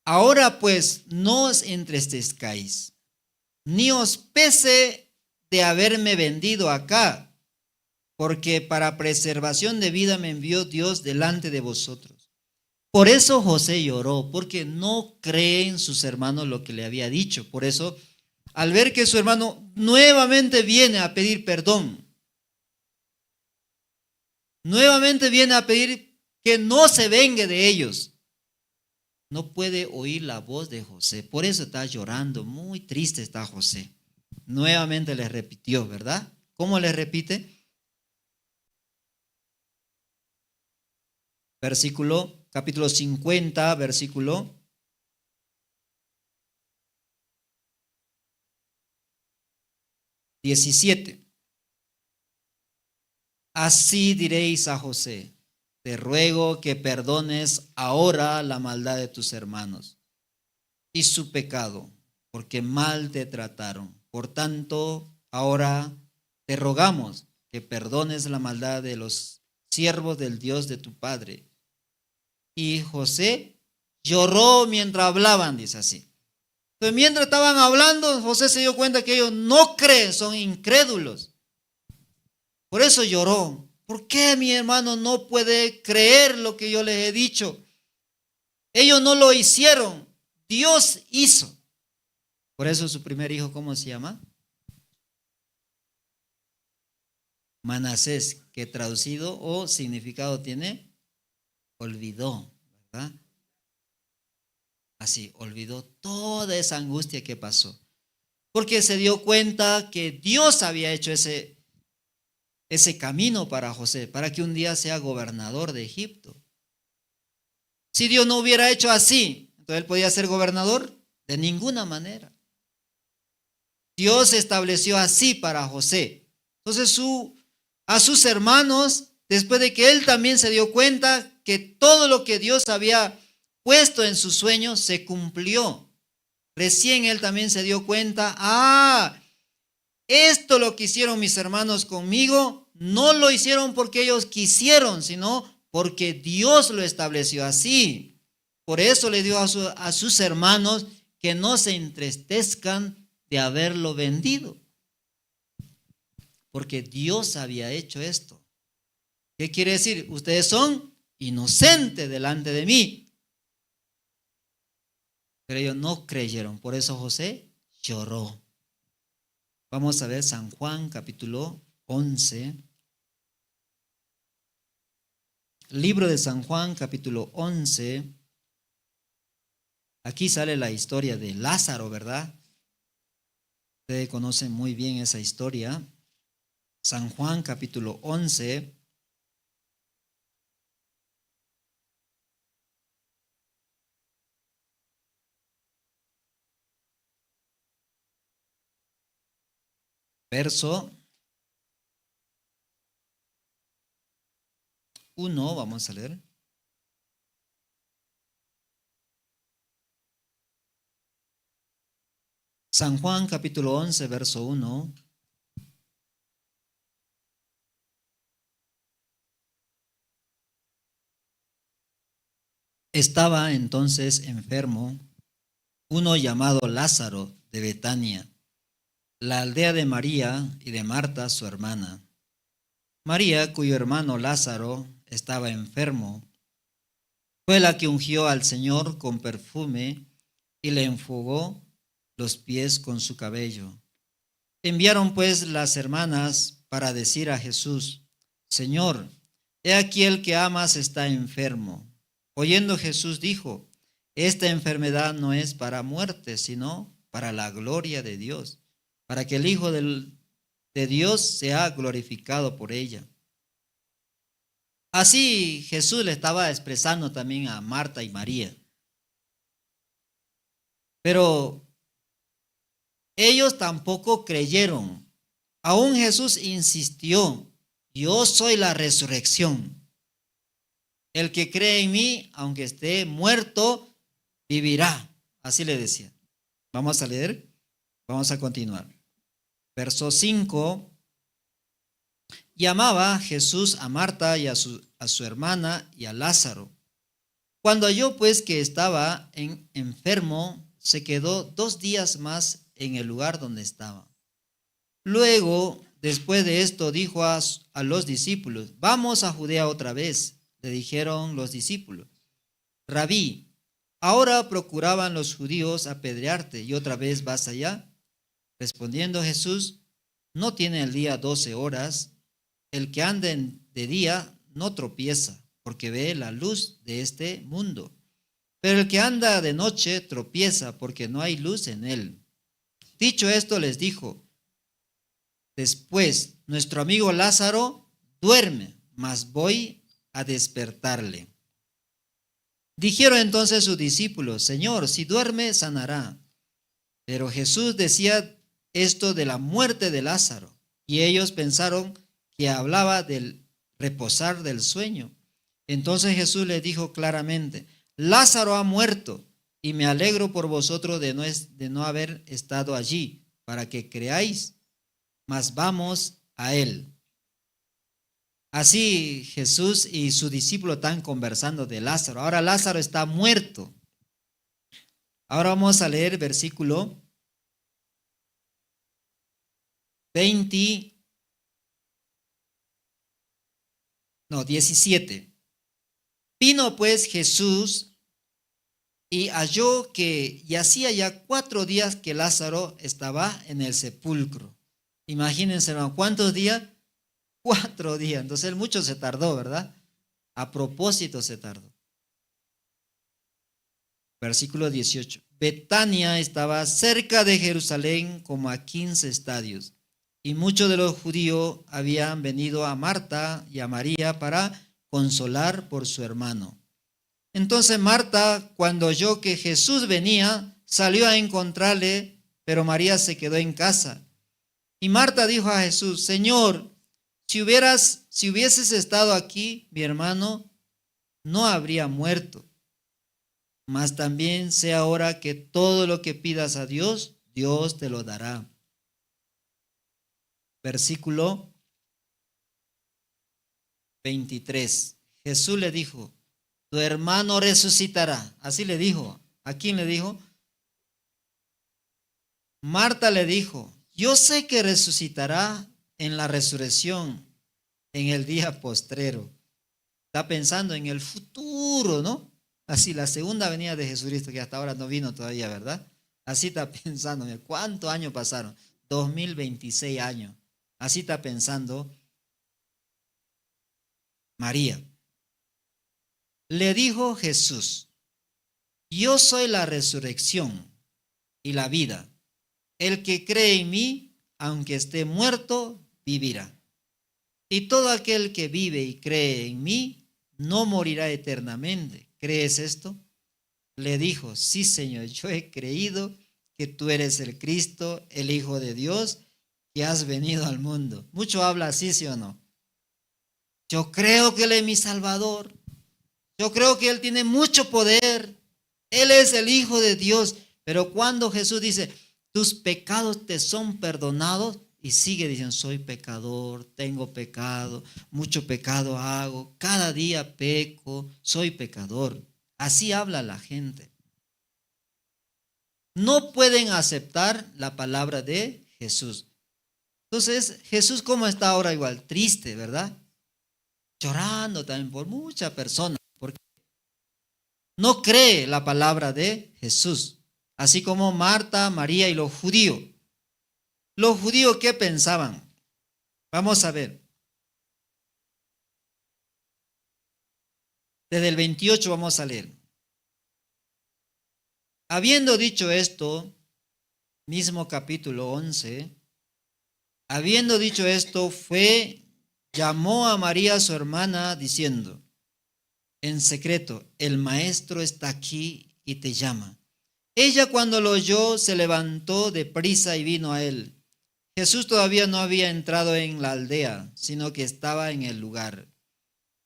Ahora pues no os entristezcáis, ni os pese de haberme vendido acá, porque para preservación de vida me envió Dios delante de vosotros. Por eso José lloró, porque no creen sus hermanos lo que le había dicho. Por eso, al ver que su hermano nuevamente viene a pedir perdón, nuevamente viene a pedir que no se vengue de ellos, no puede oír la voz de José. Por eso está llorando, muy triste está José. Nuevamente le repitió, ¿verdad? ¿Cómo le repite? Capítulo 50, versículo 17. Así diréis a José: te ruego que perdones ahora la maldad de tus hermanos y su pecado, porque mal te trataron. Por tanto, ahora te rogamos que perdones la maldad de los siervos del Dios de tu padre. Y José lloró mientras hablaban, dice así. Entonces, mientras estaban hablando, José se dio cuenta que ellos no creen, son incrédulos. Por eso lloró. ¿Por qué mi hermano no puede creer lo que yo les he dicho? Ellos no lo hicieron, Dios hizo. Por eso su primer hijo, ¿cómo se llama? Manasés, que traducido o significado tiene olvidó, ¿verdad? Así, olvidó toda esa angustia que pasó. Porque se dio cuenta que Dios había hecho ese camino para José, para que un día sea gobernador de Egipto. Si Dios no hubiera hecho así, entonces él podía ser gobernador de ninguna manera. Dios estableció así para José. Entonces a sus hermanos, después de que él también se dio cuenta que todo lo que Dios había puesto en sus sueños se cumplió. Recién él también se dio cuenta, esto lo que hicieron mis hermanos conmigo, no lo hicieron porque ellos quisieron, sino porque Dios lo estableció así. Por eso le dijo a sus hermanos que no se entristezcan de haberlo vendido. Porque Dios había hecho esto. ¿Qué quiere decir? Ustedes son inocentes delante de mí. Pero ellos no creyeron. Por eso José lloró. Vamos a ver San Juan capítulo 11. Libro de San Juan capítulo 11. Aquí sale la historia de Lázaro, ¿verdad? Ustedes conocen muy bien esa historia. San Juan capítulo 11. Verso 1, vamos a leer. San Juan capítulo 11, verso 1. Estaba entonces enfermo uno llamado Lázaro de Betania, la aldea de María y de Marta, su hermana. María, cuyo hermano Lázaro estaba enfermo, fue la que ungió al Señor con perfume y le enjugó los pies con su cabello. Enviaron pues las hermanas para decir a Jesús: Señor, he aquí el que amas está enfermo. Oyendo Jesús dijo: esta enfermedad no es para muerte, sino para la gloria de Dios, para que el Hijo de Dios sea glorificado por ella. Así Jesús le estaba expresando también a Marta y María. Pero ellos tampoco creyeron. Aún Jesús insistió: yo soy la resurrección. El que cree en mí, aunque esté muerto, vivirá. Así le decía. Vamos a leer. Vamos a continuar. Verso 5. Llamaba Jesús a Marta y a su hermana y a Lázaro. Cuando halló pues que estaba enfermo, se quedó 2 días más en el lugar donde estaba. Luego, después de esto, dijo a los discípulos: vamos a Judea otra vez. Le dijeron los discípulos: Rabí, ahora procuraban los judíos apedrearte y otra vez vas allá. Respondiendo Jesús: no tiene el día 12 horas. El que anda de día no tropieza, porque ve la luz de este mundo. Pero el que anda de noche tropieza, porque no hay luz en él. Dicho esto, les dijo: después, nuestro amigo Lázaro duerme, mas voy a despertarle. Dijeron entonces sus discípulos: Señor, si duerme, sanará. Pero Jesús decía esto de la muerte de Lázaro. Y ellos pensaron que hablaba del reposar del sueño. Entonces Jesús les dijo claramente: Lázaro ha muerto, y me alegro por vosotros de no haber estado allí, para que creáis, mas vamos a él. Así Jesús y su discípulo están conversando de Lázaro. Ahora Lázaro está muerto. Ahora vamos a leer versículo 17. Vino pues Jesús y halló que hacía ya 4 días que Lázaro estaba en el sepulcro. Imagínense, hermano, ¿cuántos días? 4 días. Entonces él mucho se tardó, ¿verdad? A propósito se tardó. Versículo 18. Betania estaba cerca de Jerusalén como a 15 estadios. Y muchos de los judíos habían venido a Marta y a María para consolar por su hermano. Entonces Marta, cuando oyó que Jesús venía, salió a encontrarle, pero María se quedó en casa. Y Marta dijo a Jesús: Señor, si hubieses estado aquí, mi hermano no habría muerto. Mas también sé ahora que todo lo que pidas a Dios, Dios te lo dará. Versículo 23. Jesús le dijo: tu hermano resucitará. Así le dijo. ¿A quién le dijo? Marta le dijo: yo sé que resucitará en la resurrección, en el día postrero. Está pensando en el futuro, ¿no? Así, la segunda venida de Jesucristo, que hasta ahora no vino todavía, ¿verdad? Así está pensando. ¿Cuántos años pasaron? 2026 años. Así está pensando María. Le dijo Jesús: yo soy la resurrección y la vida. El que cree en mí, aunque esté muerto, vivirá. Y todo aquel que vive y cree en mí, no morirá eternamente. ¿Crees esto? Le dijo: sí, Señor, yo he creído que tú eres el Cristo, el Hijo de Dios, que has venido al mundo. Mucho habla así, ¿sí o no? Yo creo que Él es mi Salvador. Yo creo que Él tiene mucho poder. Él es el Hijo de Dios. Pero cuando Jesús dice: tus pecados te son perdonados, y sigue diciendo: soy pecador, tengo pecado, mucho pecado hago, cada día peco, soy pecador. Así habla la gente. No pueden aceptar la palabra de Jesús. Entonces, Jesús, ¿cómo está ahora? Igual, triste, ¿verdad? Llorando también por muchas personas, porque no cree la palabra de Jesús. Así como Marta, María y los judíos. ¿Los judíos qué pensaban? Vamos a ver. Desde el 28 vamos a leer. Habiendo dicho esto, mismo capítulo 11, habiendo dicho esto, llamó a María su hermana diciendo en secreto: el maestro está aquí y te llama. Ella, cuando lo oyó, se levantó de prisa y vino a él. Jesús todavía no había entrado en la aldea, sino que estaba en el lugar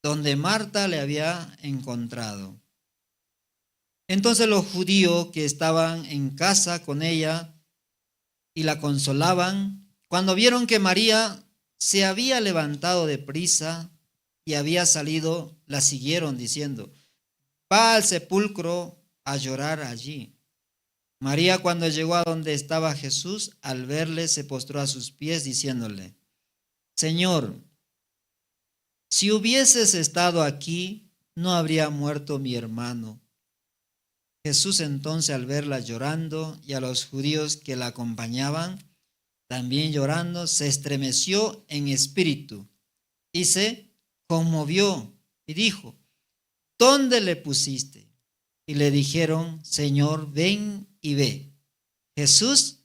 donde Marta le había encontrado. Entonces los judíos que estaban en casa con ella y la consolaban, cuando vieron que María se había levantado de prisa y había salido, la siguieron diciendo: va al sepulcro a llorar allí. María, cuando llegó a donde estaba Jesús, al verle se postró a sus pies diciéndole: Señor, si hubieses estado aquí, no habría muerto mi hermano. Jesús entonces, al verla llorando y a los judíos que la acompañaban también llorando, se estremeció en espíritu y se conmovió y dijo: ¿dónde le pusiste? Y le dijeron: Señor, ven y ve. Jesús,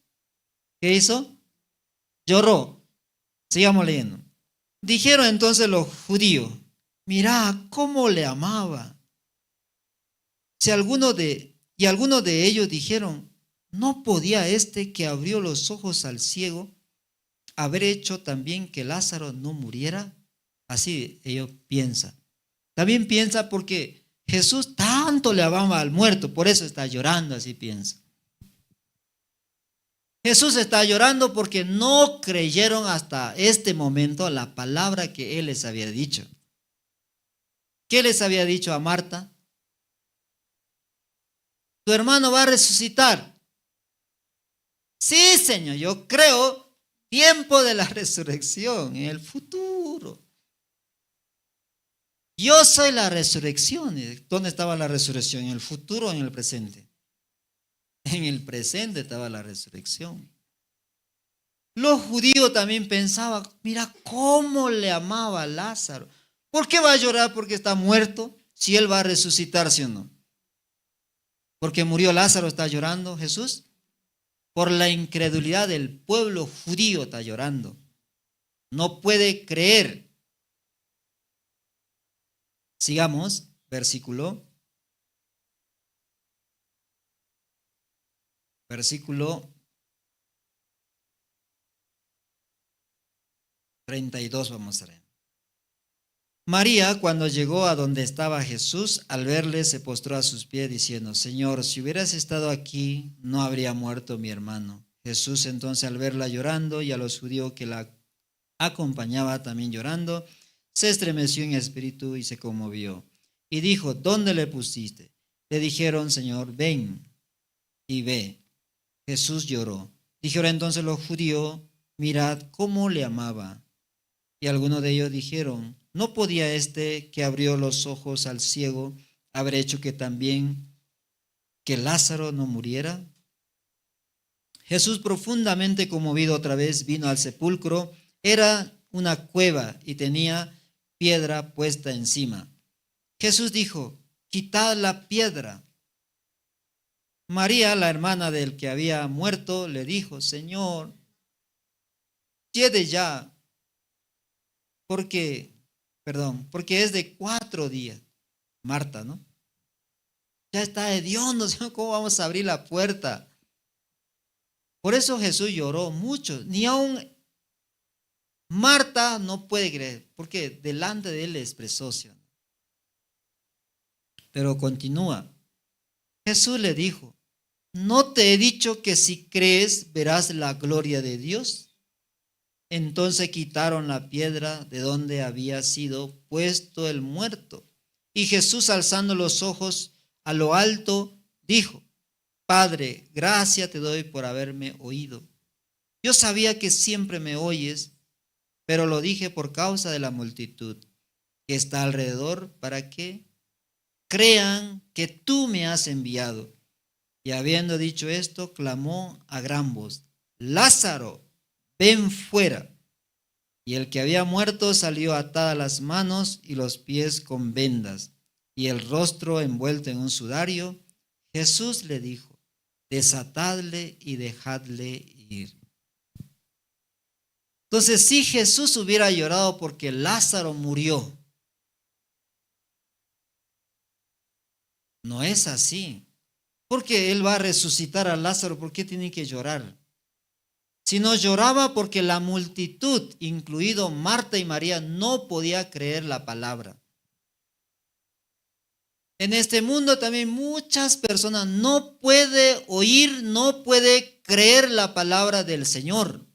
¿qué hizo? Lloró. Sigamos leyendo. Dijeron entonces los judíos: mirá cómo le amaba. Algunos de ellos dijeron: ¿no podía este que abrió los ojos al ciego haber hecho también que Lázaro no muriera? Así ellos piensan. También piensa porque Jesús tanto le amaba al muerto, por eso está llorando, así piensa. Jesús está llorando porque no creyeron hasta este momento la palabra que Él les había dicho. ¿Qué les había dicho a Marta? Tu hermano va a resucitar. Sí, Señor, yo creo, tiempo de la resurrección, en el futuro. Yo soy la resurrección. ¿Dónde estaba la resurrección? ¿En el futuro o en el presente? En el presente estaba la resurrección. Los judíos también pensaban, mira cómo le amaba a Lázaro. ¿Por qué va a llorar porque está muerto si él va a resucitar, sí o no? Porque murió Lázaro, está llorando Jesús. Por la incredulidad del pueblo judío está llorando. No puede creer. Sigamos, versículo 32 vamos a leer. María, cuando llegó a donde estaba Jesús, al verle se postró a sus pies diciendo, Señor, si hubieras estado aquí, no habría muerto mi hermano. Jesús entonces al verla llorando y a los judíos que la acompañaba también llorando, se estremeció en espíritu y se conmovió. Y dijo, ¿dónde le pusiste? Le dijeron, Señor, ven y ve. Jesús lloró. Dijeron entonces los judíos, mirad cómo le amaba. Y algunos de ellos dijeron, ¿no podía este que abrió los ojos al ciego haber hecho que también que Lázaro no muriera? Jesús, profundamente conmovido otra vez, vino al sepulcro. Era una cueva y tenía piedra puesta encima. Jesús dijo, quitad la piedra. María, la hermana del que había muerto, le dijo, Señor, quede ya, porque es de 4 días. Marta, ¿no? Ya está hediondo, Señor, ¿cómo vamos a abrir la puerta? Por eso Jesús lloró mucho. Ni aún Marta no puede creer, porque delante de él le expresó, ¿sí? Pero continúa. Jesús le dijo, ¿no te he dicho que si crees verás la gloria de Dios? Entonces quitaron la piedra de donde había sido puesto el muerto. Y Jesús, alzando los ojos a lo alto, dijo, Padre, gracias te doy por haberme oído. Yo sabía que siempre me oyes, pero lo dije por causa de la multitud que está alrededor, para que crean que tú me has enviado. Y habiendo dicho esto, clamó a gran voz, Lázaro, ven fuera. Y el que había muerto salió atadas las manos y los pies con vendas, y el rostro envuelto en un sudario. Jesús le dijo, desatadle y dejadle ir. Entonces, si Jesús hubiera llorado porque Lázaro murió, no es así. Porque Él va a resucitar a Lázaro, ¿por qué tiene que llorar? Sino lloraba porque la multitud, incluido Marta y María, no podía creer la palabra. En este mundo también muchas personas no pueden oír, no pueden creer la palabra del Señor.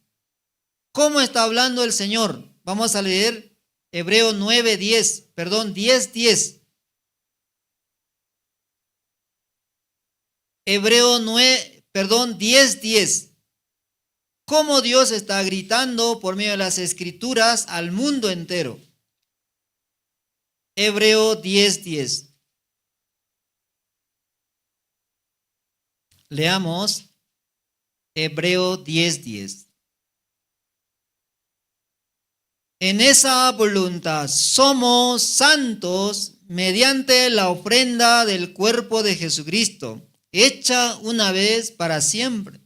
¿Cómo está hablando el Señor? Vamos a leer Hebreos 10:10. Hebreo 10:10. Cómo Dios está gritando por medio de las Escrituras al mundo entero. Hebreo 10:10. Leamos Hebreo 10:10. En esa voluntad somos santos mediante la ofrenda del cuerpo de Jesucristo, hecha una vez para siempre.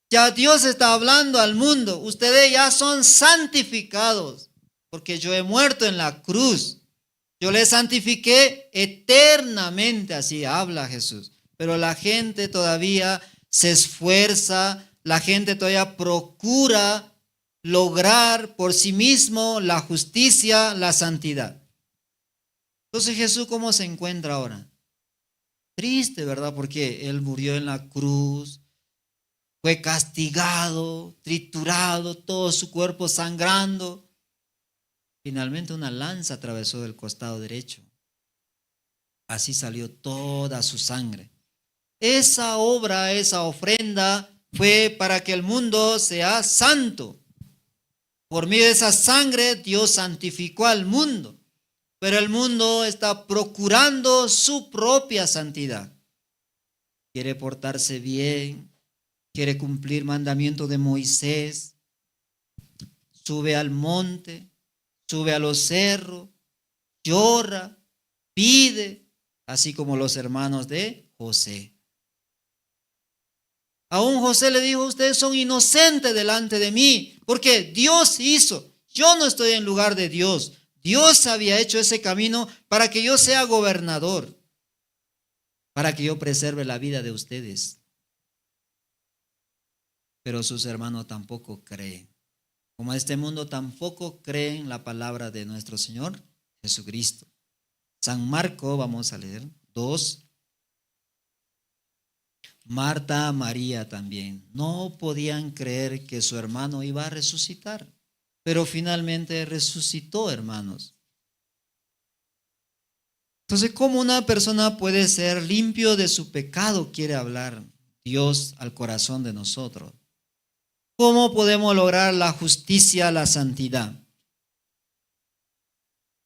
Ya Dios está hablando al mundo. Ustedes ya son santificados, porque yo he muerto en la cruz. Yo les santifiqué eternamente, así habla Jesús. Pero la gente todavía se esfuerza, la gente todavía procura lograr por sí mismo la justicia, la santidad. Entonces Jesús, ¿cómo se encuentra ahora? Triste, ¿verdad? Porque Él murió en la cruz, fue castigado, triturado, todo su cuerpo sangrando. Finalmente una lanza atravesó el costado derecho. Así salió toda su sangre. Esa obra, esa ofrenda fue para que el mundo sea santo. Por medio de esa sangre Dios santificó al mundo. Pero el mundo está procurando su propia santidad. Quiere portarse bien, quiere cumplir mandamiento de Moisés, sube al monte, sube a los cerros, llora, pide, así como los hermanos de José. Aún José le dijo, ustedes son inocentes delante de mí, porque Dios hizo, yo no estoy en lugar de Dios. Dios había hecho ese camino para que yo sea gobernador, para que yo preserve la vida de ustedes. Pero sus hermanos tampoco creen. Como este mundo tampoco creen la palabra de nuestro Señor Jesucristo. San Marco, vamos a leer, 2. Marta, María también no podían creer que su hermano iba a resucitar, pero finalmente resucitó, hermanos. Entonces, ¿cómo una persona puede ser limpio de su pecado? Quiere hablar Dios al corazón de nosotros. ¿Cómo podemos lograr la justicia, la santidad?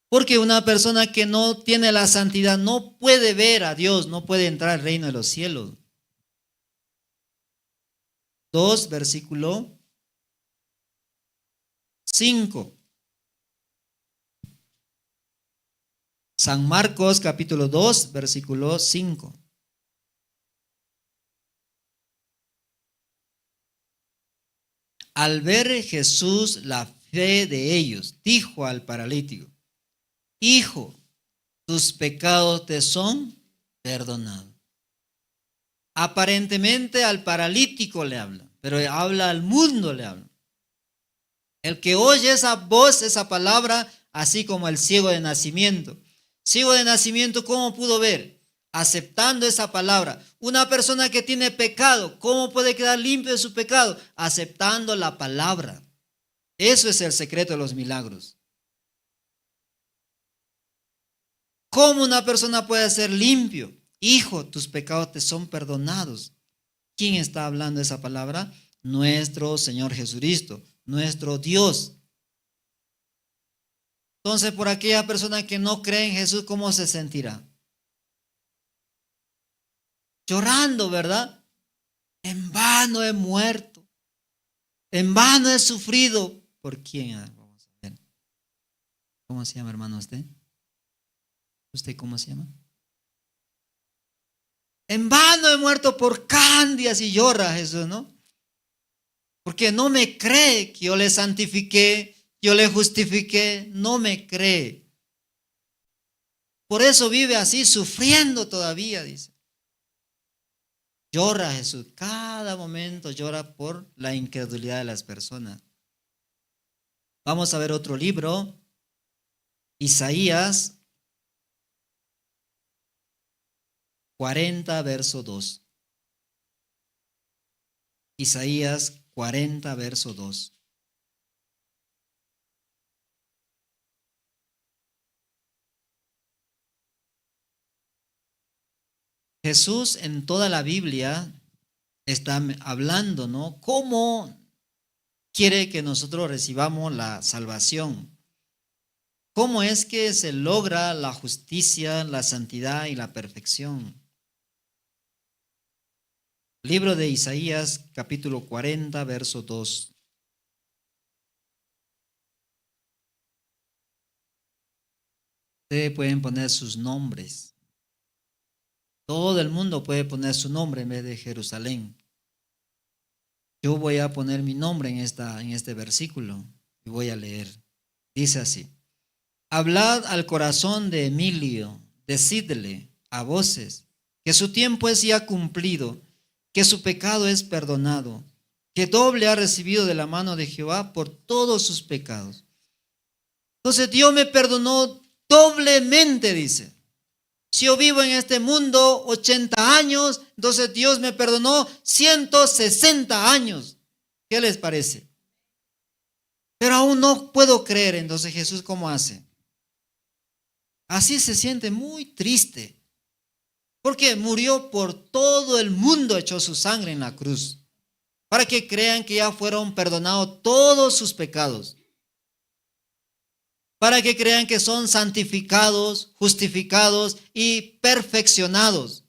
Porque una persona que no tiene la santidad no puede ver a Dios, no puede entrar al reino de los cielos. 2, versículo 5. San Marcos capítulo 2, versículo 5. Al ver Jesús la fe de ellos, dijo al paralítico, hijo, tus pecados te son perdonados. Aparentemente al paralítico le habla, pero habla al mundo, le habla. El que oye esa voz, esa palabra, así como el ciego de nacimiento. Ciego de nacimiento, ¿cómo pudo ver? Aceptando esa palabra. Una persona que tiene pecado, ¿cómo puede quedar limpio de su pecado? Aceptando la palabra. Eso es el secreto de los milagros. ¿Cómo una persona puede ser limpio? Hijo, tus pecados te son perdonados. ¿Quién está hablando esa palabra? Nuestro Señor Jesucristo, nuestro Dios. Entonces, por aquella persona que no cree en Jesús, ¿cómo se sentirá? Llorando, ¿verdad? En vano he muerto. En vano he sufrido. ¿Por quién? Vamos a ver. ¿Cómo se llama, hermano, usted? ¿Usted cómo se llama? En vano he muerto por Candias y llora Jesús, ¿no? Porque no me cree que yo le santifiqué, yo le justifiqué, no me cree. Por eso vive así, sufriendo todavía, dice. Llora Jesús, cada momento llora por la incredulidad de las personas. Vamos a ver otro libro, Isaías 40, verso 2. Isaías 40, verso 2. Jesús en toda la Biblia está hablando, ¿no? ¿Cómo quiere que nosotros recibamos la salvación? ¿Cómo es que se logra la justicia, la santidad y la perfección? Libro de Isaías, capítulo 40, verso 2. Ustedes pueden poner sus nombres. Todo el mundo puede poner su nombre en vez de Jerusalén. Yo voy a poner mi nombre en este versículo y voy a leer. Dice así: hablad al corazón de Emilio, decidle a voces que su tiempo es ya cumplido, que su pecado es perdonado, que doble ha recibido de la mano de Jehová por todos sus pecados. Entonces Dios me perdonó doblemente, dice. Si yo vivo en este mundo 80 años, entonces Dios me perdonó 160 años. ¿Qué les parece? Pero aún no puedo creer. Entonces Jesús, ¿cómo hace? Así se siente muy triste. Porque murió por todo el mundo, echó su sangre en la cruz. Para que crean que ya fueron perdonados todos sus pecados. Para que crean que son santificados, justificados y perfeccionados.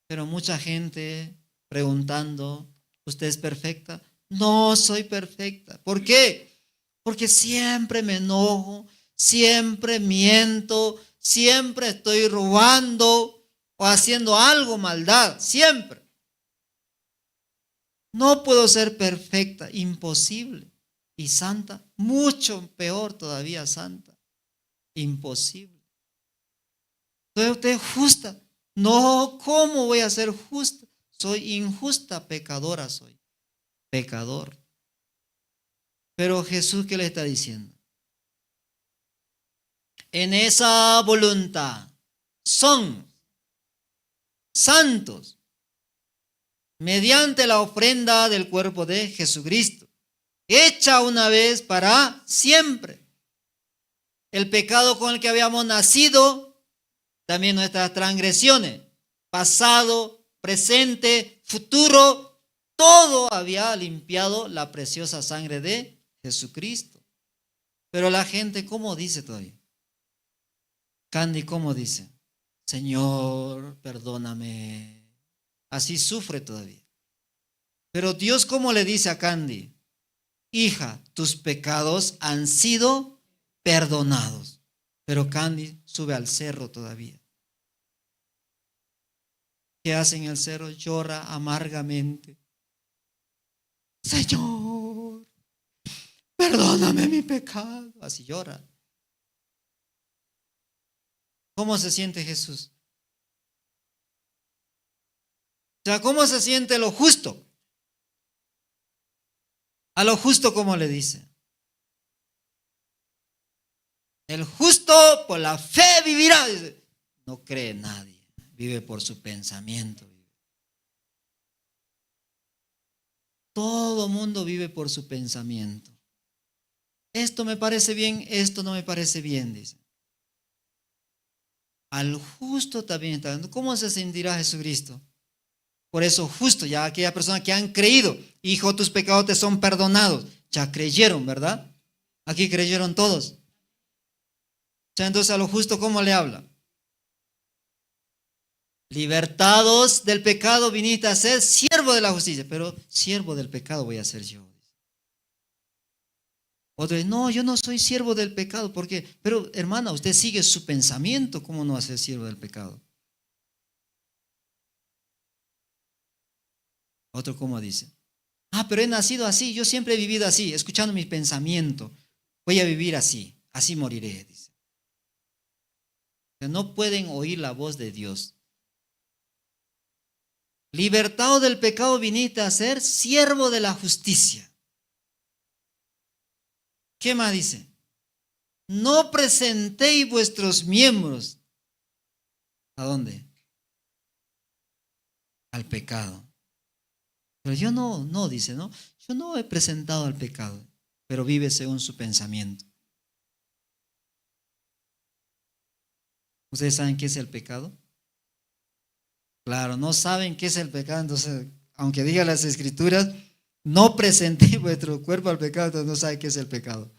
Pero mucha gente preguntando, ¿usted es perfecta? No soy perfecta. ¿Por qué? Porque siempre me enojo, siempre miento, siempre estoy robando o haciendo algo maldad, siempre. No puedo ser perfecta, imposible. Y santa, mucho peor todavía santa. Imposible. Entonces usted es justa. No, ¿cómo voy a ser justa? Soy injusta, pecadora soy. Pecador. Pero Jesús, ¿qué le está diciendo? En esa voluntad son santos mediante la ofrenda del cuerpo de Jesucristo, hecha una vez para siempre. El pecado con el que habíamos nacido, también nuestras transgresiones, pasado, presente, futuro, todo había limpiado la preciosa sangre de Jesucristo. Pero la gente, ¿cómo dice todavía? Candy, ¿cómo dice? Señor, perdóname. Así sufre todavía. Pero Dios, ¿cómo le dice a Candy? Hija, tus pecados han sido perdonados. Pero Candy sube al cerro todavía. ¿Qué hace en el cerro? Llora amargamente. Señor, perdóname mi pecado. Así llora. ¿Cómo se siente Jesús? O sea, ¿cómo se siente lo justo? A lo justo, ¿cómo le dice? El justo por la fe vivirá. Dice, no cree nadie, vive por su pensamiento. Todo mundo vive por su pensamiento. Esto me parece bien, esto no me parece bien, dice. Al justo también está dando. ¿Cómo se sentirá Jesucristo? Por eso justo, ya aquella persona que han creído, hijo, tus pecados te son perdonados. Ya creyeron, ¿verdad? Aquí creyeron todos. O sea, entonces a lo justo, ¿cómo le habla? Libertados del pecado viniste a ser siervo de la justicia. Pero siervo del pecado voy a ser yo. Otro dice, no, yo no soy siervo del pecado. ¿Por qué? Pero hermana, usted sigue su pensamiento. ¿Cómo no va a ser siervo del pecado? Otro, ¿cómo dice? Ah, pero he nacido así, yo siempre he vivido así, escuchando mi pensamiento. Voy a vivir así, así moriré, dice. No pueden oír la voz de Dios. Libertado del pecado viniste a ser siervo de la justicia. ¿Qué más dice? No presentéis vuestros miembros. ¿A dónde? Al pecado. Pero yo no, dice, ¿no? Yo no he presentado al pecado, pero vive según su pensamiento. ¿Ustedes saben qué es el pecado? Claro, no saben qué es el pecado, entonces, aunque diga las escrituras, no presenté vuestro cuerpo al pecado, entonces no saben qué es el pecado.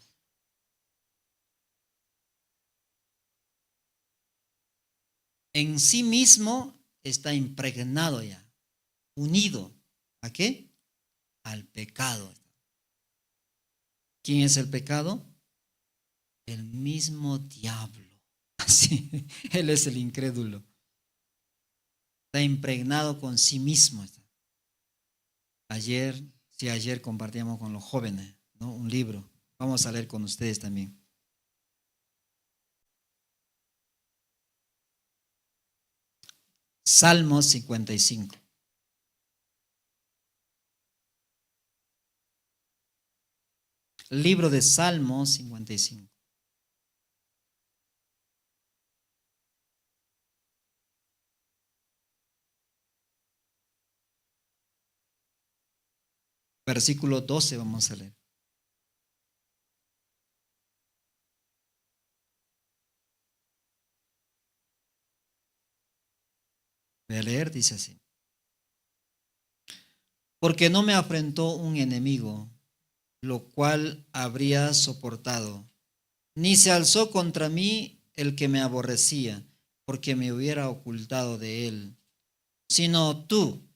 En sí mismo está impregnado ya, unido. ¿A qué? Al pecado. ¿Quién es el pecado? El mismo diablo. Así, él es el incrédulo. Está impregnado con sí mismo. Ayer compartíamos con los jóvenes, ¿no? Un libro. Vamos a leer con ustedes también. Salmo 55. Libro de Salmos 55. Versículo 12 vamos a leer. Voy a leer, dice así. Porque no me afrentó un enemigo, lo cual habría soportado, ni se alzó contra mí el que me aborrecía, porque me hubiera ocultado de él, sino tú,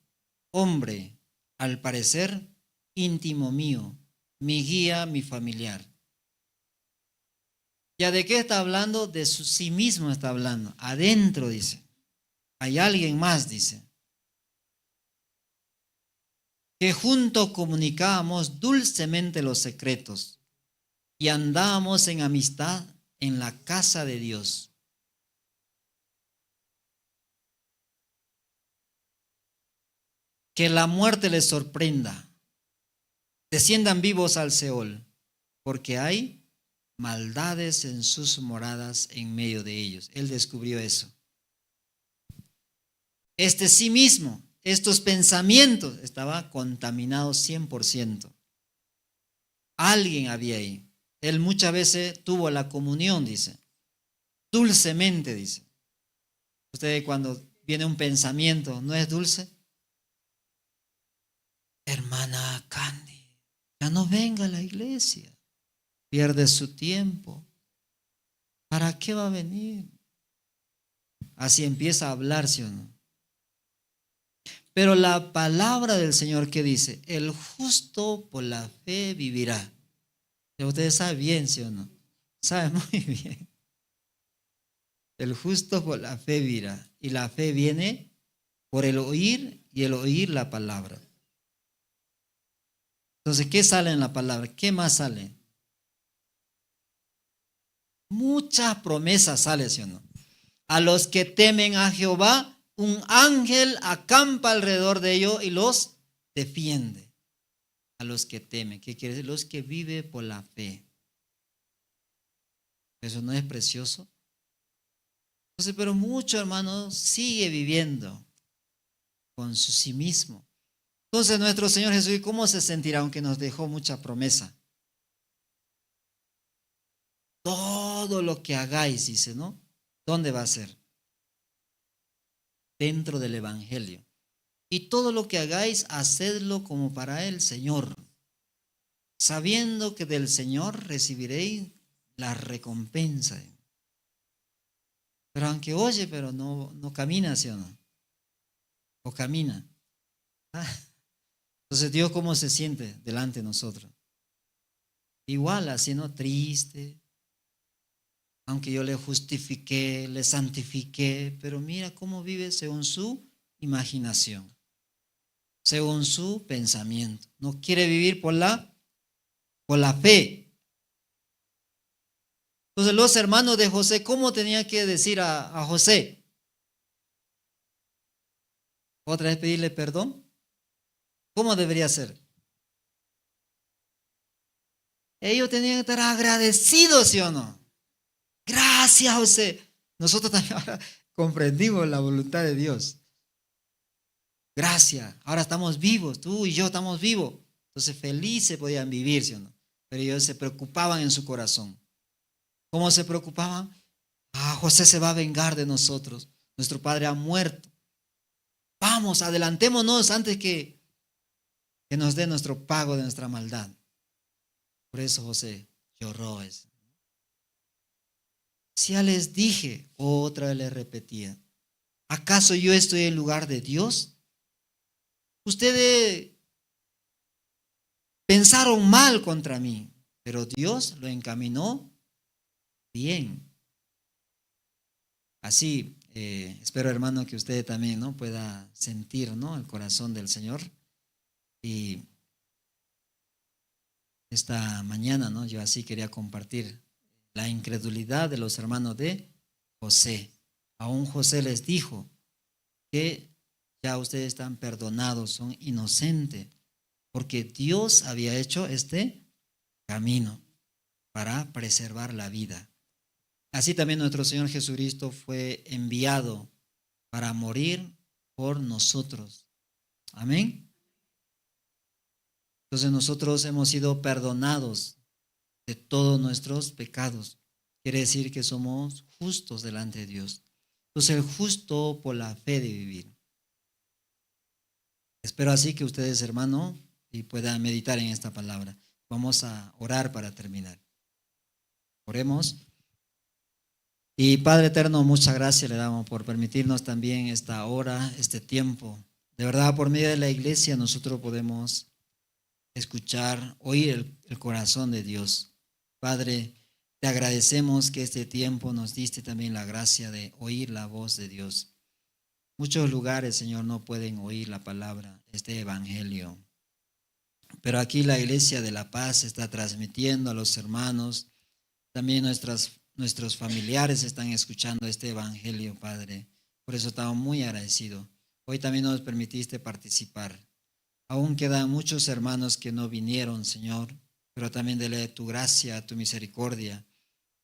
hombre, al parecer íntimo mío, mi guía, mi familiar. ¿Ya de qué está hablando? De sí mismo está hablando. Adentro dice. Hay alguien más, dice. Que juntos comunicábamos dulcemente los secretos y andábamos en amistad en la casa de Dios. Que la muerte les sorprenda, desciendan vivos al Seol, porque hay maldades en sus moradas en medio de ellos. Él descubrió eso. Sí mismo, estos pensamientos estaba contaminado 100%. Alguien había ahí. Él muchas veces tuvo la comunión, dice. Dulcemente, dice. Ustedes cuando viene un pensamiento, ¿no es dulce? Hermana Candy, ya no venga a la iglesia. Pierde su tiempo. ¿Para qué va a venir? Así empieza a hablar, ¿sí o no? Pero la palabra del Señor que dice, el justo por la fe vivirá. Ustedes saben bien, ¿sí o no? Saben muy bien. El justo por la fe vivirá. Y la fe viene por el oír y el oír la palabra. Entonces, ¿qué sale en la palabra? ¿Qué más sale? Muchas promesas salen, ¿sí o no? A los que temen a Jehová, un ángel acampa alrededor de ellos y los defiende. A los que temen. ¿Qué quiere decir? Los que viven por la fe. ¿Eso no es precioso? Entonces, pero mucho, hermano, sigue viviendo con su sí mismo. Entonces, nuestro Señor Jesús, ¿cómo se sentirá aunque nos dejó mucha promesa? Todo lo que hagáis, dice, ¿no? ¿Dónde va a ser? Dentro del Evangelio. Y todo lo que hagáis, hacedlo como para el Señor, sabiendo que del Señor recibiréis la recompensa. Pero aunque oye, pero no camina, ¿sí o no? O camina. Entonces, Dios, ¿cómo se siente delante de nosotros? Igual, así, ¿no? Triste. Aunque yo le justifiqué, le santifiqué, pero mira cómo vive según su imaginación, según su pensamiento. No quiere vivir por la fe. Entonces los hermanos de José, ¿cómo tenía que decir a José? ¿Otra vez pedirle perdón? ¿Cómo debería ser? Ellos tenían que estar agradecidos, ¿sí o no? Gracias, José. Nosotros también ahora comprendimos la voluntad de Dios. Gracias. Ahora estamos vivos. Tú y yo estamos vivos. Entonces felices podían vivir, ¿sí o no? Pero ellos se preocupaban en su corazón. ¿Cómo se preocupaban? José se va a vengar de nosotros. Nuestro padre ha muerto. Vamos, adelantémonos antes que nos dé nuestro pago de nuestra maldad. Por eso José lloró eso. Si ya les dije, otra vez les repetía, ¿acaso yo estoy en lugar de Dios? Ustedes pensaron mal contra mí, pero Dios lo encaminó bien. Así, espero, hermano, que usted también, ¿no?, pueda sentir, ¿no?, el corazón del Señor. Y esta mañana, ¿no?, yo así quería compartir la incredulidad de los hermanos de José. Aún José les dijo que ya ustedes están perdonados, son inocentes, porque Dios había hecho este camino para preservar la vida. Así también nuestro Señor Jesucristo fue enviado para morir por nosotros. Amén. Entonces nosotros hemos sido perdonados de todos nuestros pecados. Quiere decir que somos justos delante de Dios. Entonces el justo por la fe de vivir. Espero así que ustedes, hermano, y puedan meditar en esta palabra. Vamos a orar para terminar. Oremos. Y Padre eterno, muchas gracias le damos por permitirnos también esta hora, este tiempo. De verdad, por medio de la iglesia nosotros podemos escuchar, oír el corazón de Dios. Padre, te agradecemos que este tiempo nos diste también la gracia de oír la voz de Dios. Muchos lugares, Señor, no pueden oír la palabra, este evangelio. Pero aquí la Iglesia de la Paz está transmitiendo a los hermanos, también nuestros familiares están escuchando este evangelio, Padre. Por eso estamos muy agradecidos. Hoy también nos permitiste participar. Aún quedan muchos hermanos que no vinieron, Señor, pero también dele tu gracia, tu misericordia.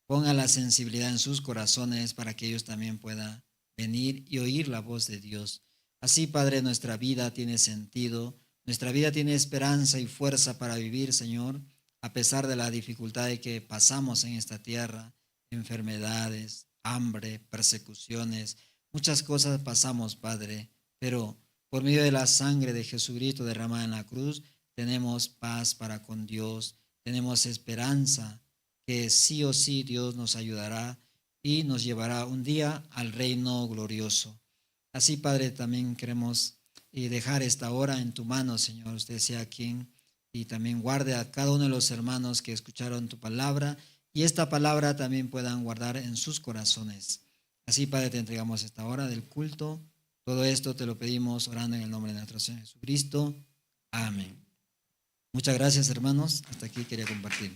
Ponga la sensibilidad en sus corazones para que ellos también puedan venir y oír la voz de Dios. Así, Padre, nuestra vida tiene sentido, nuestra vida tiene esperanza y fuerza para vivir, Señor, a pesar de la dificultad que pasamos en esta tierra, enfermedades, hambre, persecuciones, muchas cosas pasamos, Padre, pero por medio de la sangre de Jesucristo derramada en la cruz, tenemos paz para con Dios, tenemos esperanza que sí o sí Dios nos ayudará y nos llevará un día al reino glorioso. Así, Padre, también queremos dejar esta hora en tu mano, Señor. Usted sea quien y también guarde a cada uno de los hermanos que escucharon tu palabra y esta palabra también puedan guardar en sus corazones. Así, Padre, te entregamos esta hora del culto. Todo esto te lo pedimos orando en el nombre de nuestro Señor Jesucristo. Amén. Muchas gracias, hermanos. Hasta aquí quería compartir.